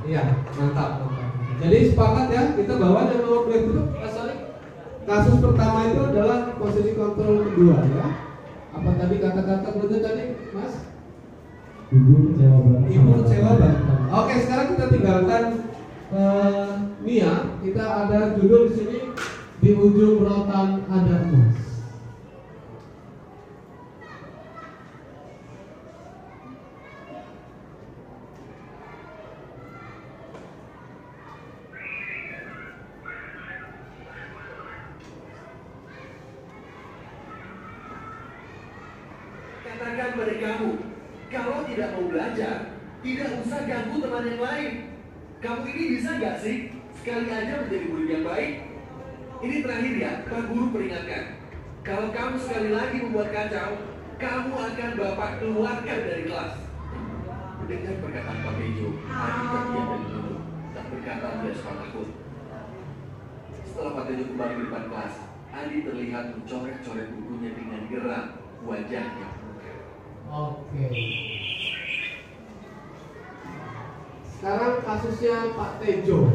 Iya, mantap. Jadi sepakat ya, kita bawa yang nomor 2 itu kasus pertama itu adalah posisi kontrol kedua ya. Apa tadi kata-kata berikut tadi, Mas? Ibu kecewa banget. Ibu kecewa banget. Oke, sekarang kita tinggalkan Mia. Kita ada judul di sini, di ujung rotan ada emas. Katakan pada kamu, kalau tidak mau belajar, tidak usah ganggu teman yang lain. Kamu ini bisa gak sih sekali aja menjadi murid yang baik? Ini terakhir ya, Pak Guru peringatkan. Kalau kamu sekali lagi membuat kacau, kamu akan Bapak keluarkan dari kelas. Mendengar perkataan Pak Bejo, Adi terdiam dan duduk, tak berkata dia suka takut. Setelah Pak Bejo kembali ke depan kelas, Adi terlihat mencoret-coret bukunya dengan geram, wajahnya. Oke. Sekarang kasusnya Pak Tejo,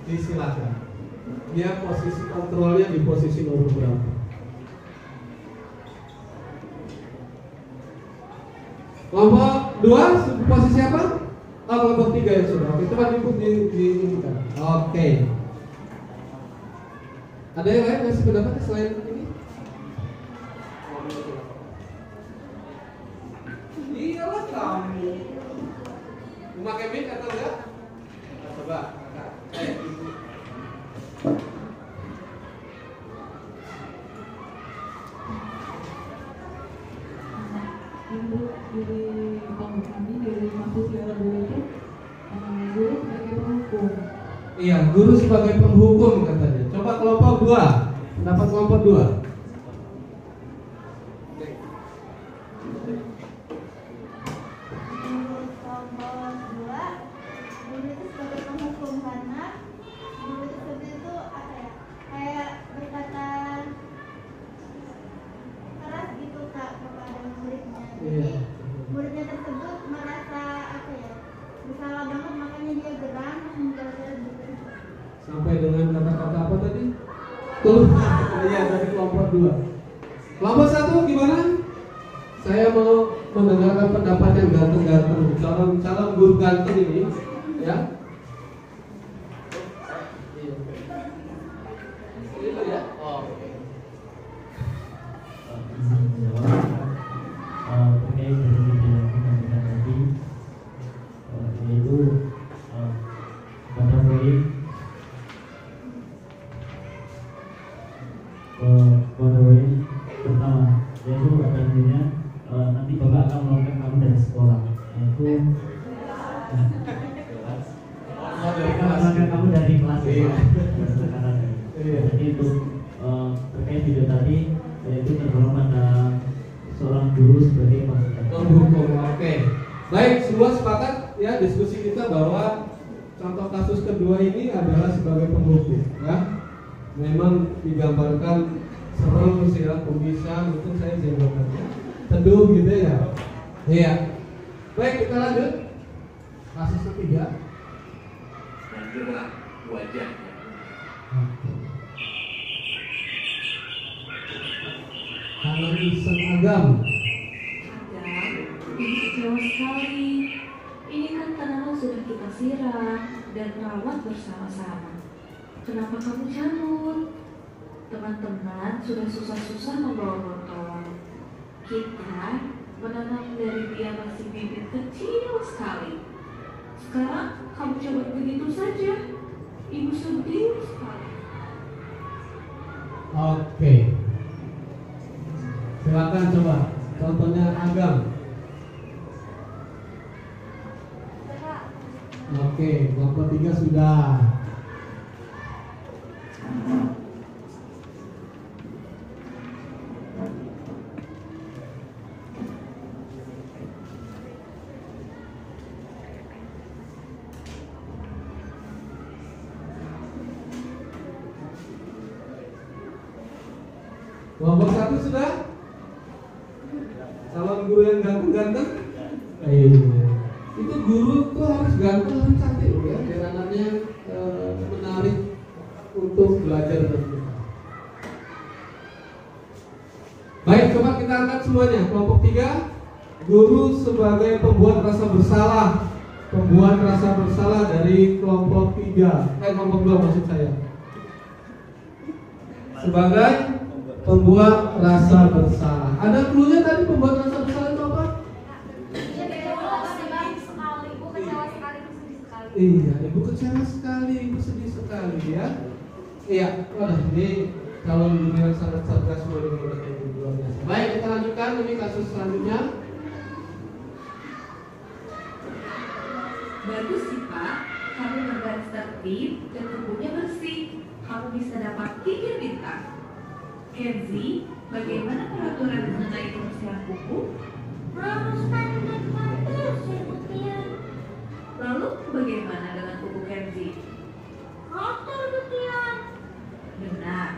disilakan. Dia posisi kontrolnya di posisi nomor berapa? Kelompok 2 posisi apa? Oh, kelompok 3 ya sudah. Oke, coba input di Oke. Ada yang lain ngasih pendapat selain ini? Iyalah kamu. Memakai mic atau enggak? Nah, coba, kakak. Ibu di kampung kami dari kampus level 2 itu guru sebagai penghukum. Iya, guru sebagai penghukum katanya. Coba kelompok 2. Pendapat kelompok 2. Muridnya tersebut merasa bersalah banget, makanya dia geram Sampai dengan kata-kata apa tadi? Iya, dari kelompok 2. Kelompok 1 gimana? Saya mau mendengarkan pendapat yang ganteng-ganteng, calon guru ganteng ini, ya. Itu ya. Oh. Terkait dari video yang kita berikan tadi, yaitu pada poin pertama, yaitu pada intinya nanti bapak akan mengeluarkan kamu dari sekolah, yaitu mengeluarkan kamu dari kelas. Jadi itu terkait video tadi, yaitu tergolong pada seorang guru sebagai penghukum. Oke. Baik, semua sepakat ya diskusi kita bahwa contoh kasus kedua ini adalah sebagai penghukum, ya. Memang digambarkan serem sih ya, pembisa itu saya jenggotannya teduh gitu ya. Iya. Baik, kita lanjut. Kasus ketiga. Dan gerak wajahnya. Kalau iseng agam. Adam, ini kecewa sekali. Ini kan tanaman sudah kita siram dan rawat bersama-sama. Kenapa kamu cabut? Teman-teman sudah susah-susah membawa botol. Kita menanam dari dia masih bibit kecil sekali. Sekarang kamu cabut begitu saja. Ibu sedih sekali. Oke. Silakan coba contohnya agam. Oke, kelompok 3 sudah. Kelompok 1 sudah? Calon guru yang ganteng-ganteng? Iya. Itu guru tuh harus ganteng, harus cantik loh ya, biar anaknya menarik untuk belajar dan kita. Baik, coba kita angkat semuanya. Kelompok 3, guru sebagai pembuat rasa bersalah. Pembuat rasa bersalah dari kelompok 3, kelompok 2 maksud saya. Sebagai pembuat rasa bersalah. Ada cluenya tadi pembuat rasa bersalah itu apa? Iya, ibu kecewa sekali, ibu sedih sekali ya. Iya, wah ini calon guru yang sangat cerdas luar biasa. Baik, kita lanjutkan ini kasus selanjutnya. Bagus sih Pak, kamu berbaris tertib dan bukunya bersih. Kamu bisa dapat 3 bintang. Kenzi, bagaimana peraturan mengenai kebersihan buku? Harus standar bagus ya Butian. Lalu bagaimana dengan buku Kenzi? Kotor Butian. Benar.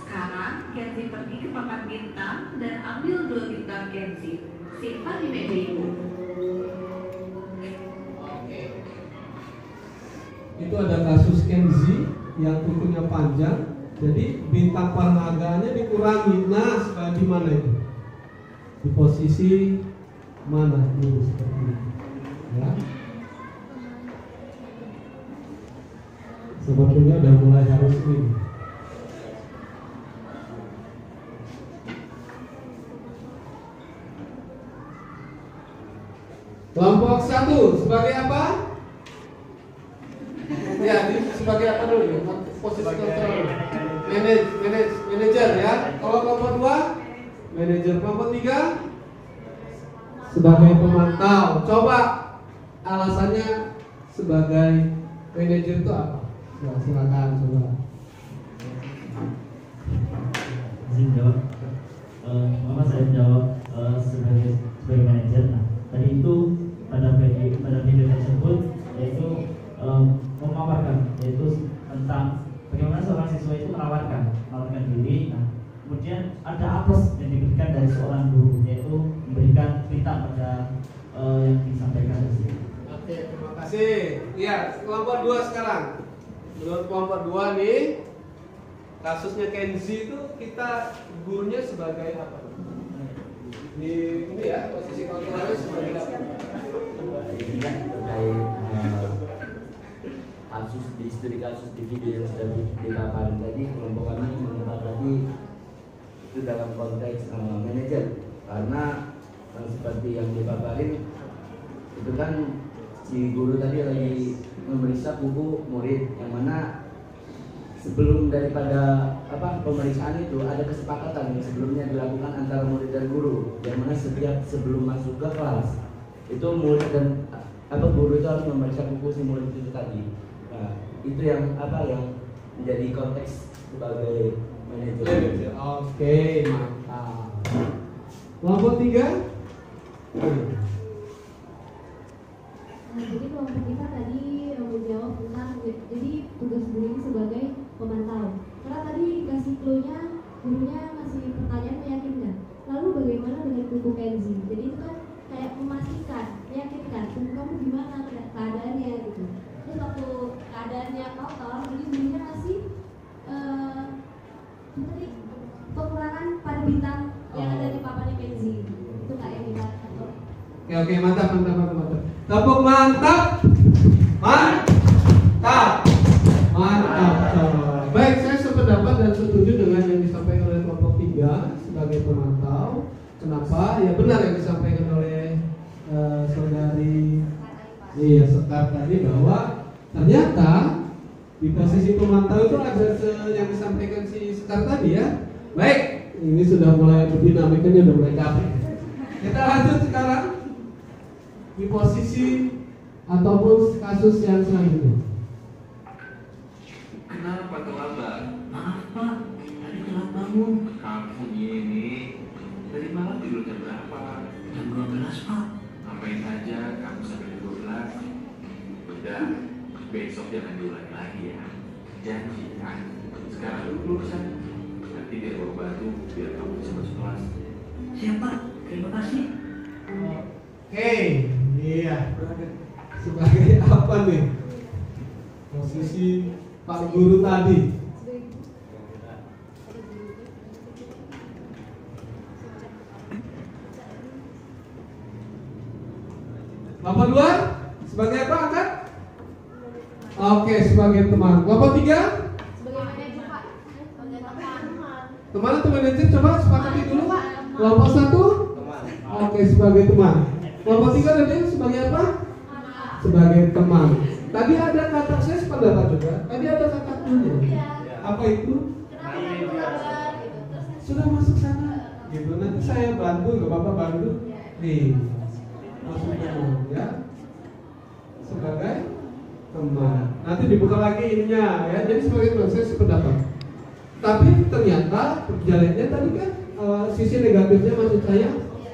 Sekarang Kenzi pergi ke papan bintang dan ambil 2 bintang Kenzi. Simpan di meja ibu. Itu ada kasus Kenzi yang kukunya panjang, jadi bintang perhargaannya dikurangi. Nah, sekarang di mana itu? Di posisi mana? Seperti ini. Ya. Sebetulnya udah mulai harus ini. Kelompok 1 sebagai apa? Ya, sebagai apa dulu? Posisi kontrol. Manajer ya. Kalau kelompok 2 manajer. Kelompok 3 sebagai pemantau. Coba alasannya sebagai manajer itu apa? Ya, silakan coba. Izin jawab. Mama saya jawab sebagai manajer. Nah, tadi itu pada video tersebut yaitu memaparkan yaitu tentang bagaimana seorang siswa itu menawarkan diri. Nah, kemudian ada apes yang diberikan dari seorang guru yaitu memberikan berita pada yang disampaikan tersebut. Oke, terima kasih. Iya, kelompok 2 sekarang. Menurut kelompok 2 nih, kasusnya Kenzi itu kita gurunya sebagai apa? Di ini ya, posisi kontrolnya sebagai apa? Intinya terkait kasus di studi kasus di video yang sudah dipaparin tadi, kelompok kami menyepakati itu dalam konteks manajer, karena seperti yang dipaparin itu kan si guru tadi lagi memeriksa buku murid, yang mana sebelum daripada pemeriksaan itu ada kesepakatan yang sebelumnya dilakukan antara murid dan guru, yang mana setiap sebelum masuk ke kelas itu murid dan guru itu harus memeriksa buku si murid itu tadi. Nah, itu yang yang menjadi konteks sebagai manajer. Oke, mantap. Kelompok 3. Jadi kelompok kita tadi menjawab tentang jadi tugas guru ini sebagai pemantau. Karena tadi dikasih clue-nya, gurunya ngasih pertanyaan meyakinkan. Lalu bagaimana dengan buku Kenzi? Jadi itu kan kayak memastikan, meyakinkan buku kamu gimana keadaannya gitu. Terus waktu keadaannya kotor, jadi gurunya ngasih pengurangan pada bintang yang ada di papannya Kenzi. Itu nggak yang kita atur. Oke, mantap. Tepuk mantap. Baik, saya sependapat dan setuju dengan yang disampaikan oleh kelompok 3 sebagai pemantau. Kenapa? Ya benar yang disampaikan oleh saudari Sekar tadi, bahwa ternyata di posisi pemantau itu ada yang disampaikan si Sekar tadi ya. Baik, ini sudah mulai dinamikanya udah mulai capek. Kita lanjut sekarang di posisi ataupun kasus yang selanjutnya. Kenapa terlambat? Maaf Pak, tadi telat bangun. Kamu ini dari malam tidur jam berapa? Jam 12 Pak. Ngapain aja kamu sampai 12? Udah, besok jangan diulangi lagi ya. Janji kan? Sekarang dulu urusan. Nanti dia bawa coba bantu biar kamu bisa masuk kelas. Siap Pak, terima kasih. Oke, iya. Sebagai apa nih posisi Pak Guru tadi? Kelompok 2 sebagai apa angkat? Oke, sebagai teman. Kelompok 3 Sebagai manajer Pak. Sebagai teman. teman atau manajer, coba sepakati dulu. Kelompok 1 Teman. oke, sebagai teman. Kelompok 3 tadi sebagai apa? Sebagai teman. Tadi ada kata, saya sependapat juga. Tadi ada kata kunya. Apa itu? Sudah masuk sana. Gitu. Nanti saya bantu, nggak apa-apa bantu. Nih, masuk teman, ya. Sebagai teman. Nanti dibuka lagi ininya, ya. Jadi sebagai teman, saya sependapat. Tapi ternyata perjalanannya tadi kan sisi negatifnya maksud saya,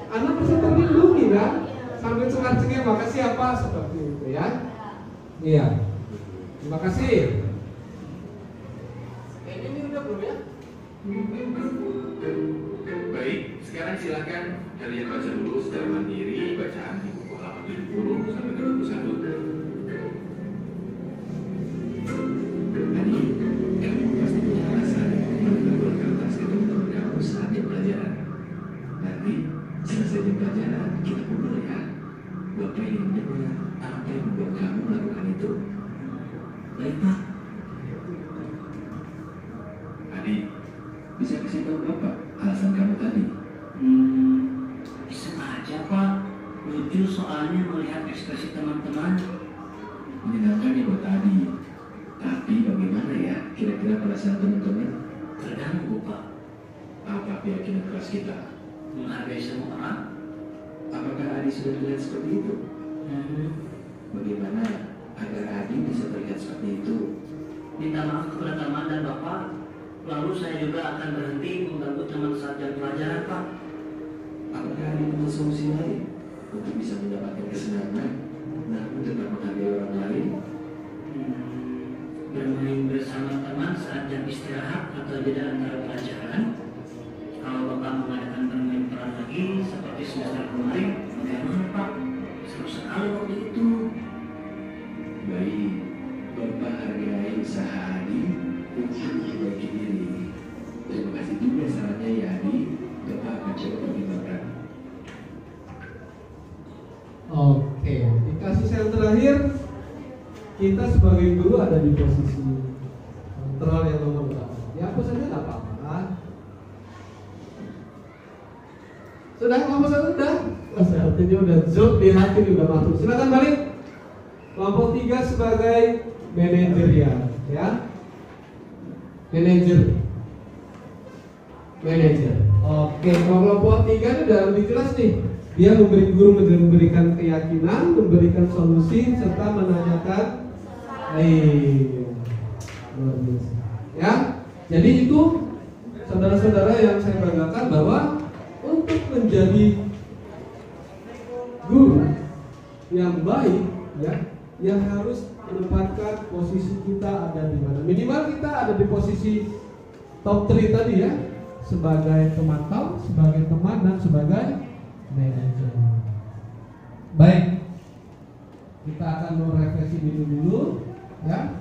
anak bisa terlindungi kan, sambil cengar-cengir makasih apa seperti itu ya. Iya. Terima kasih. Ini udah belum ya? Baik, sekarang silakan kalian baca dulu secara mandiri bacaan di buku halaman 70 sampai 71. Tadi, kamu pasti punya alasan mengambil kertas ke teman kamu saat jam pelajaran. Nanti, selesai jam pelajaran, kita ngobrol ya. Bapak ingin mendengar apa yang membuat kamu melakukan itu. Baik Pak. Adi, bisa kasih tahu Bapak alasan kamu tadi? Iseng aja Pak. Lucu soalnya melihat ekspresi teman-teman. Menyenangkan ya buat Adi. Tapi bagaimana ya kira-kira perasaan teman-teman? Terganggu Pak. Apa keyakinan keras kita? Menghargai semua orang. Apakah Adi sudah terlihat seperti itu? Bagaimana agar Adi bisa terlihat seperti itu? Minta maaf kepada teman dan Bapak. Lalu saya juga akan berhenti mengganggu teman saat jam pelajaran Pak. Apakah Adi punya solusi lain untuk bisa mendapatkan kesenangan namun tetap menghargai orang lain? Bermain bersama teman saat jam istirahat atau jeda antara pelajaran. Kalau Bapak mengadakan bermain peran lagi seperti semester kemarin, bagaimana Pak? Seru sekali waktu itu. Baik, Bapak hargai usaha Adi untuk memperbaiki diri. Terima kasih juga sarannya ya Adi. Bapak akan coba pertimbangkan. Oke, di kasus yang terakhir kita sebagai guru ada di posisi kontrol yang nomor berapa? Ya hapus saja nggak apa-apa. Sudah kelompok 1 sudah? Artinya udah zoom di hati udah masuk. Silakan balik. Kelompok 3 sebagai manajerial, ya. Manajer. Oke, kelompok 3 itu udah lebih jelas nih. Dia memberikan keyakinan, memberikan solusi serta menanyakan. Luar biasa. Ya, jadi itu saudara-saudara yang saya banggakan bahwa untuk menjadi guru yang baik, ya, yang harus menempatkan posisi kita ada di mana. Minimal kita ada di posisi top 3 tadi ya, sebagai pemantau, sebagai teman dan sebagai manajer. Baik, kita akan merefleksi dulu, ya.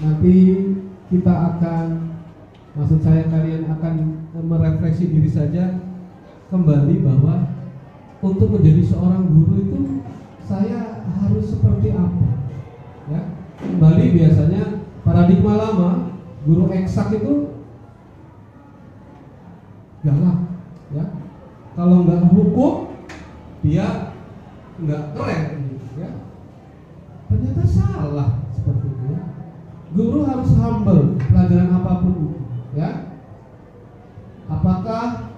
Nanti kita akan, maksud saya kalian akan merefleksi diri saja kembali bahwa untuk menjadi seorang guru itu saya harus seperti apa, ya. Kembali biasanya paradigma lama guru eksak itu galak, ya. Kalau nggak hukum dia nggak keren, ya. Ternyata salah seperti itu. Ya. Guru harus humble pelajaran apapun itu, ya. Apakah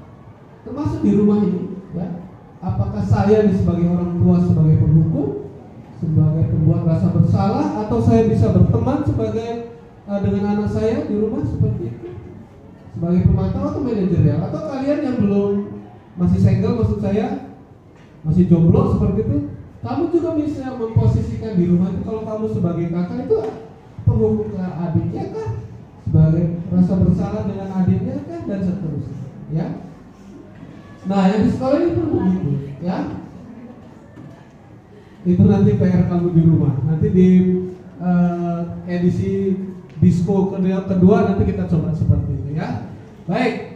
termasuk di rumah ini, ya? Apakah saya sebagai orang tua sebagai penghukum, sebagai pembuat rasa bersalah, atau saya bisa berteman sebagai dengan anak saya di rumah seperti itu, sebagai pemantau atau manajerial, atau kalian yang belum masih single, maksud saya masih jomblo seperti itu, kamu juga bisa memposisikan di rumah itu kalau kamu sebagai kakak itu penghukum ke adiknya kah? sebagai rasa bersalah dengan adiknya kan, dan seterusnya, ya. Nah, yang di sekolah ini pun begitu, ya. Itu nanti PR kamu di rumah. Nanti di edisi disco kedua nanti kita coba seperti itu, ya. Baik.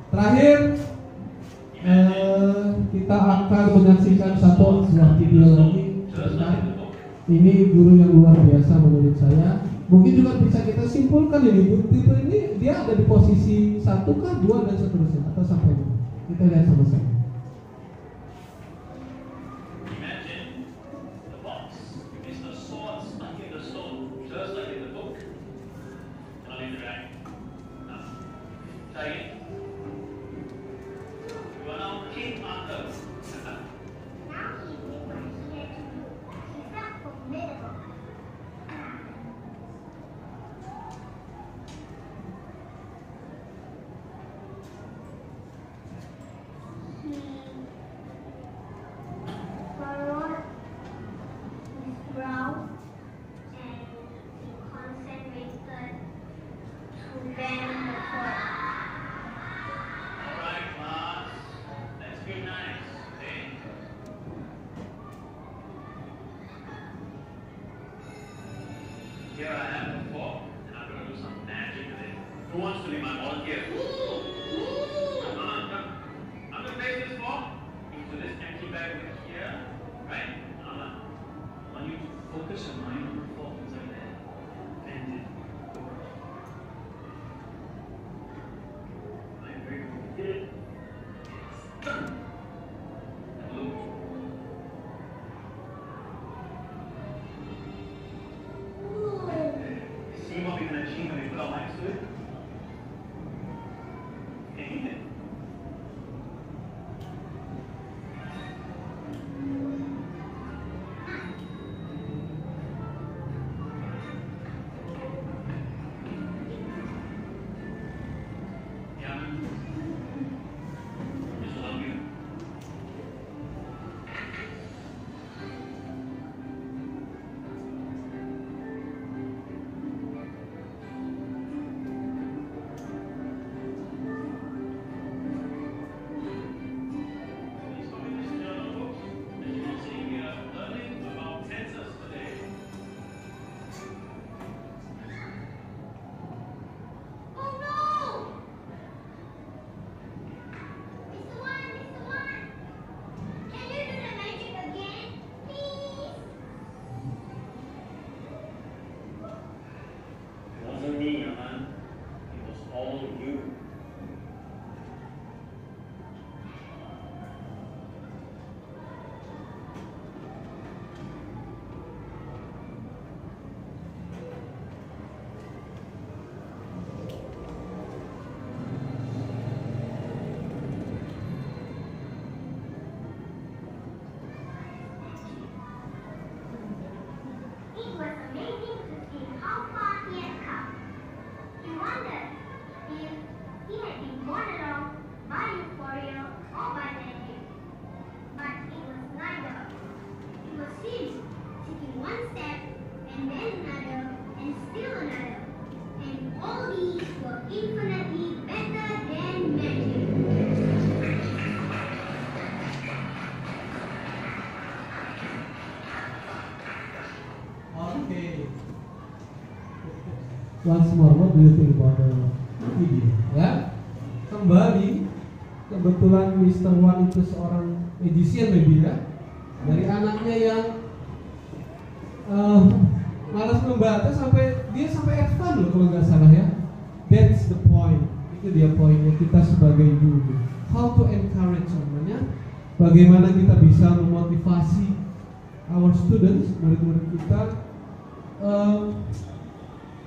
Terakhir kita akan menyaksikan satu buah video lagi. Ini guru yang luar biasa menurut saya. Mungkin juga bisa kita simpulkan ini guru tipe ini dia ada di posisi 1 kah, 2 dan seterusnya, atau sampai 5. Kita lihat sama-sama. Here I have a fork, and I'm going to do some magic with it. Who wants to be my volunteer? Come on, come. I'm going to place this fork into this empty bag right here, right? I want you to focus your mind on the fork inside there. And it. I'm very good. It's done. Look. See what we're going to achieve when we put our minds to it? Anything. Yeah, man. This will help you. It wasn't me, man. It was all you. It was amazing to see how far he had come. He wondered if he had been born along by euphoria or by magic. But it was neither. It was him taking one step and then another and still another. And all these were infinitely better than magic. Okay. Once more, what do you think about the video? Ya, kembali kebetulan Mr. Wan itu seorang magician maybe ya, dari anaknya yang malas membaca sampai dia sampai advance loh kalau nggak salah ya. That's the point. Itu dia poinnya kita sebagai guru. How to encourage namanya. Bagaimana kita bisa memotivasi our students, murid-murid kita.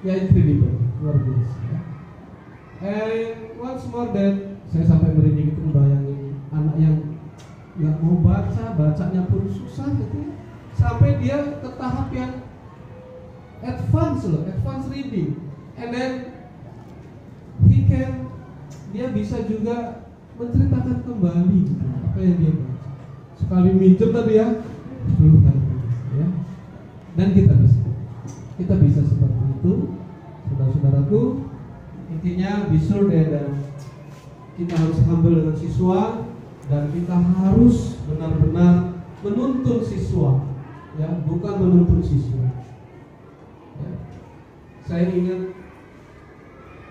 Ya incredible, luar biasa ya. And once more that saya sampai merinding itu membayangin anak yang nggak mau baca, bacanya pun susah gitu ya. Sampai dia ke tahap yang advance loh, advance reading. And then dia bisa juga menceritakan kembali gitu, apa yang dia baca. Sekali minjem tadi ya, 10 kali ya. Dan kita bisa seperti itu, saudara-saudaraku. Intinya be sure dan kita harus humble dengan siswa dan kita harus benar-benar menuntun siswa, ya, bukan menuntut siswa. Ya. Saya ingat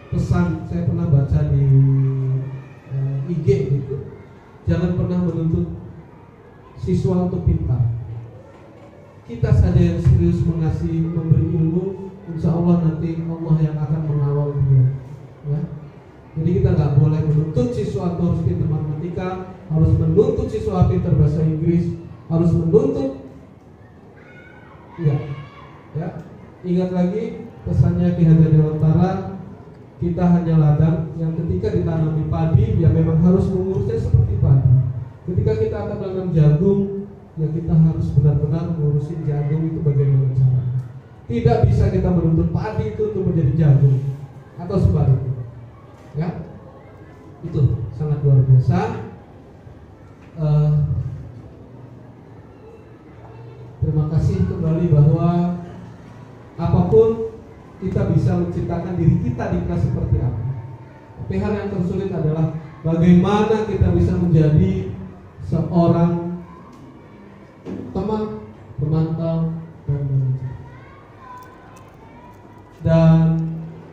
pesan saya pernah baca di IG gitu, jangan pernah menuntut siswa untuk pintar. Kita saja yang serius mengasihi, memberi ilmu, insya Allah nanti Allah yang akan mengawal dia. Ya. Jadi kita nggak boleh menuntut siswa itu harus pintar matematika, harus menuntut siswa pintar bahasa Inggris, harus menuntut. Ya. Ingat lagi pesannya Ki Hajar Dewantara, kita hanya ladang yang ketika ditanami padi, ya memang harus mengurusnya seperti padi. Ketika kita akan menanam jagung, ya kita harus benar-benar ngurusin jagung itu bagaimana caranya. Tidak bisa kita menuntut padi itu untuk menjadi jagung atau sebaliknya. Ya, itu sangat luar biasa. Terima kasih kembali bahwa apapun kita bisa menciptakan diri kita di kelas seperti apa. Tapi hal yang tersulit adalah bagaimana kita bisa menjadi seorang teman, pemantau, dan manajer. Dan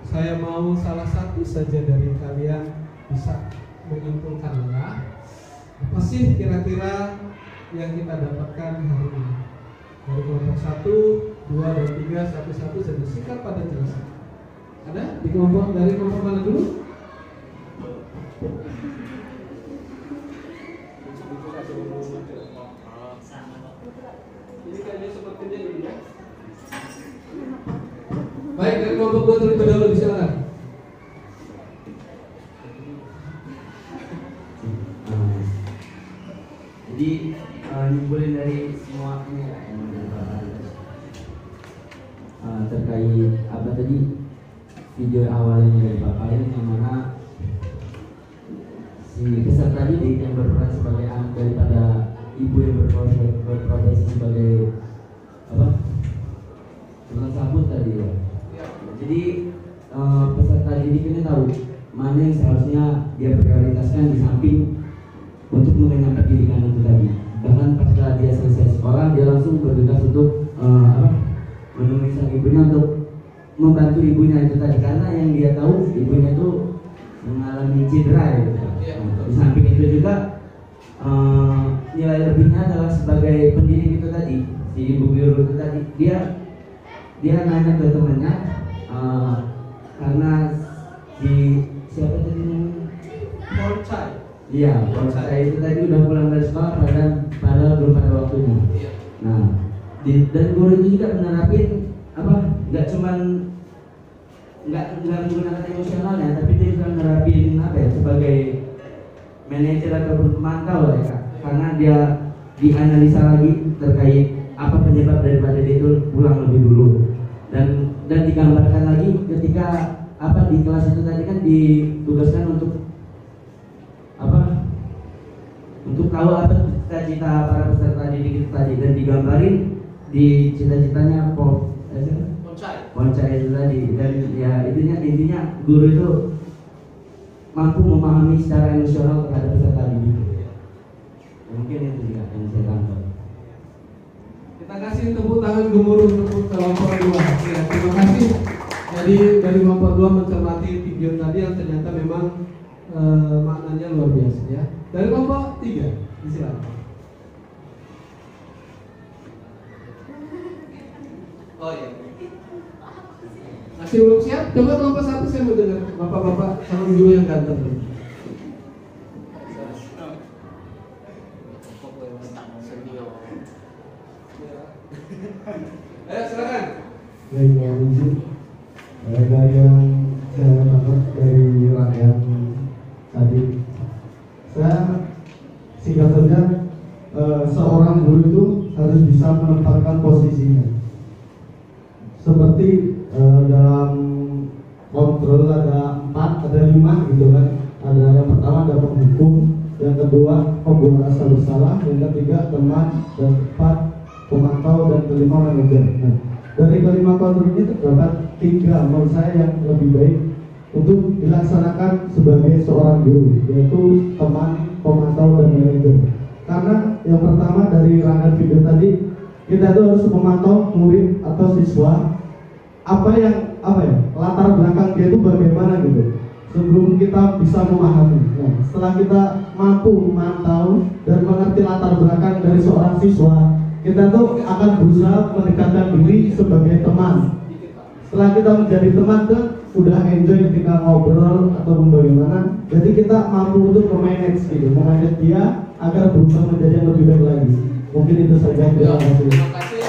saya mau salah satu saja dari kalian bisa menyimpulkan ya, apa sih kira-kira yang kita dapatkan hari ini dari kelompok 1, 2, dan 3, satu-satu saja singkat pada jelas. Ada di kelompok dari kelompok mana dulu? Ini kayaknya sepertinya dulu ya. Baik, dari kelompok 2 terlebih dahulu, silakan. Jadi nyimpulin dari semua ini ya, yang terkait apa tadi video awalnya dari Bapak ini, yang mana si peserta didik yang berperan sebagai anak daripada ibu yang berprofesi sebagai apa, tukang sabut tadi ya. Jadi peserta didik ini tahu mana yang seharusnya dia prioritaskan di samping untuk mengenyam pendidikan itu tadi. Bahkan pasca dia selesai sekolah, dia langsung bergegas untuk menemui sang ibunya untuk membantu ibunya itu tadi, karena yang dia tahu ibunya itu mengalami cedera gitu. Di samping itu juga nilai lebihnya adalah sebagai pendidik itu tadi, si ibu guru itu tadi, dia nanya ke temannya karena si siapa tadi namanya? Iya, saya itu tadi udah pulang dari sekolah padahal belum pada waktunya. Nah, dan guru itu juga menerapin apa? Nggak menggunakan emosionalnya, tapi dia juga menerapin apa ya, sebagai manajer ataupun pemantau lah ya, karena dia dianalisa lagi terkait apa penyebab daripada dia itu pulang lebih dulu, dan digambarkan lagi ketika apa di kelas itu tadi kan ditugaskan untuk apa, untuk tahu apa cita-cita para peserta didik itu tadi, dan digambarin di cita-citanya Poncai itu tadi, dan ya intinya guru itu mampu memahami secara emosional terhadap peserta didik. Mungkin itu juga yang saya tangkap. Kita kasih tepuk tangan gemuruh untuk kelompok 2. Ya, terima kasih. Jadi dari kelompok 2 mencermati video tadi yang ternyata memang maknanya luar biasa ya. Dari kelompok 3, silakan. Oh iya. Masih belum siap? Coba kelompok 1 saya mau dengar bapak-bapak calon guru yang ganteng. Ayo silakan. Baik, dari yang saya dapat dari rangkaian tadi, saya singkat saja, seorang guru itu harus bisa menempatkan posisinya. Seperti dalam kontrol ada 4, ada 5 gitu kan. Ada yang pertama ada penghukum, yang kedua pembuat rasa bersalah, yang ketiga teman, dan keempat pemantau, dan kelima manajer. Nah, dari kelima kontrol ini terdapat 3 menurut saya yang lebih baik untuk dilaksanakan sebagai seorang guru, yaitu teman, pemantau, dan manajer. Karena yang pertama dari rangkaian video tadi, kita itu harus memantau murid atau siswa latar belakang dia itu bagaimana gitu, sebelum kita bisa memahami. Nah, setelah kita mampu memantau dan mengerti latar belakang dari seorang siswa, kita tuh akan berusaha mendekatkan diri sebagai teman. Setelah kita menjadi teman tuh udah enjoy ketika ngobrol atau bagaimana, jadi kita mampu untuk memanage dia agar berusaha menjadi yang lebih baik lagi. Mungkin itu saja. Terima kasih.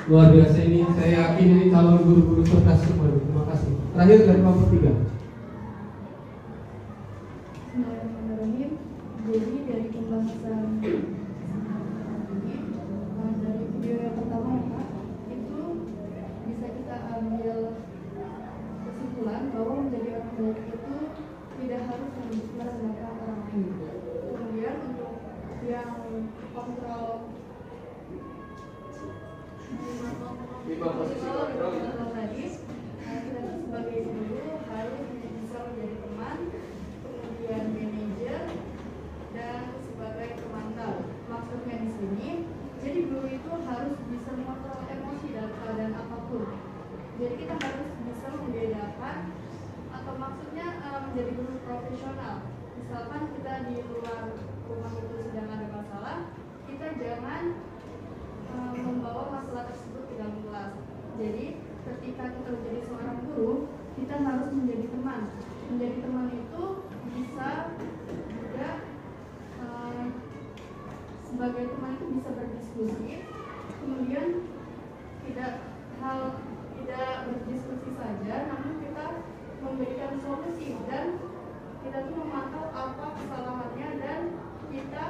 Luar biasa ini, saya yakin ini calon guru-guru cerdas semua. Terima kasih. Terakhir dari kelompok 3. Bismillahirrahmanirrahim. Jadi dari pembahasan ini, dari video yang pertama ya Pak, itu bisa kita ambil kesimpulan bahwa menjadi orang baik itu tidak harus merendahkan orang lain. Kemudian untuk yang kontrol tadi, kita sebagai guru harus bisa menjadi teman, kemudian manajer, dan sebagai pemantau. Maksudnya di sini, jadi guru itu harus bisa mengontrol emosi dalam keadaan apapun. Jadi kita harus bisa membedakan, atau maksudnya menjadi guru profesional. Misalkan kita di luar rumah itu sedang ada masalah, kita jangan membawa masalah tersebut ke dalam kelas. Jadi ketika kita menjadi seorang guru, kita harus menjadi teman. Menjadi teman itu bisa juga sebagai teman itu bisa berdiskusi, kemudian tidak berdiskusi saja, namun kita memberikan solusi dan kita tuh memantau apa kesalahannya dan kita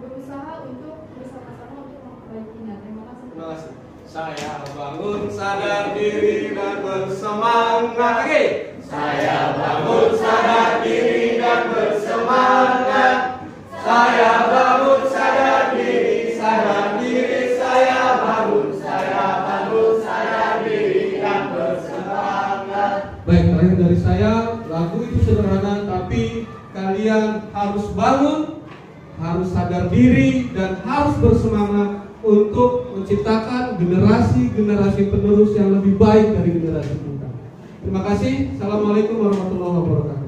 berusaha untuk bersama-sama untuk memperbaikinya. Terima kasih. Terima kasih. Saya bangun sadar diri dan bersemangat. Oke. Saya bangun sadar diri dan bersemangat. Saya bangun sadar diri, saya bangun sadar diri dan bersemangat. Baik, terakhir dari saya, lagu itu sederhana tapi kalian harus bangun, harus sadar diri dan harus bersemangat untuk menciptakan generasi penerus yang lebih baik dari generasi kita. Terima kasih. Assalamualaikum warahmatullahi wabarakatuh.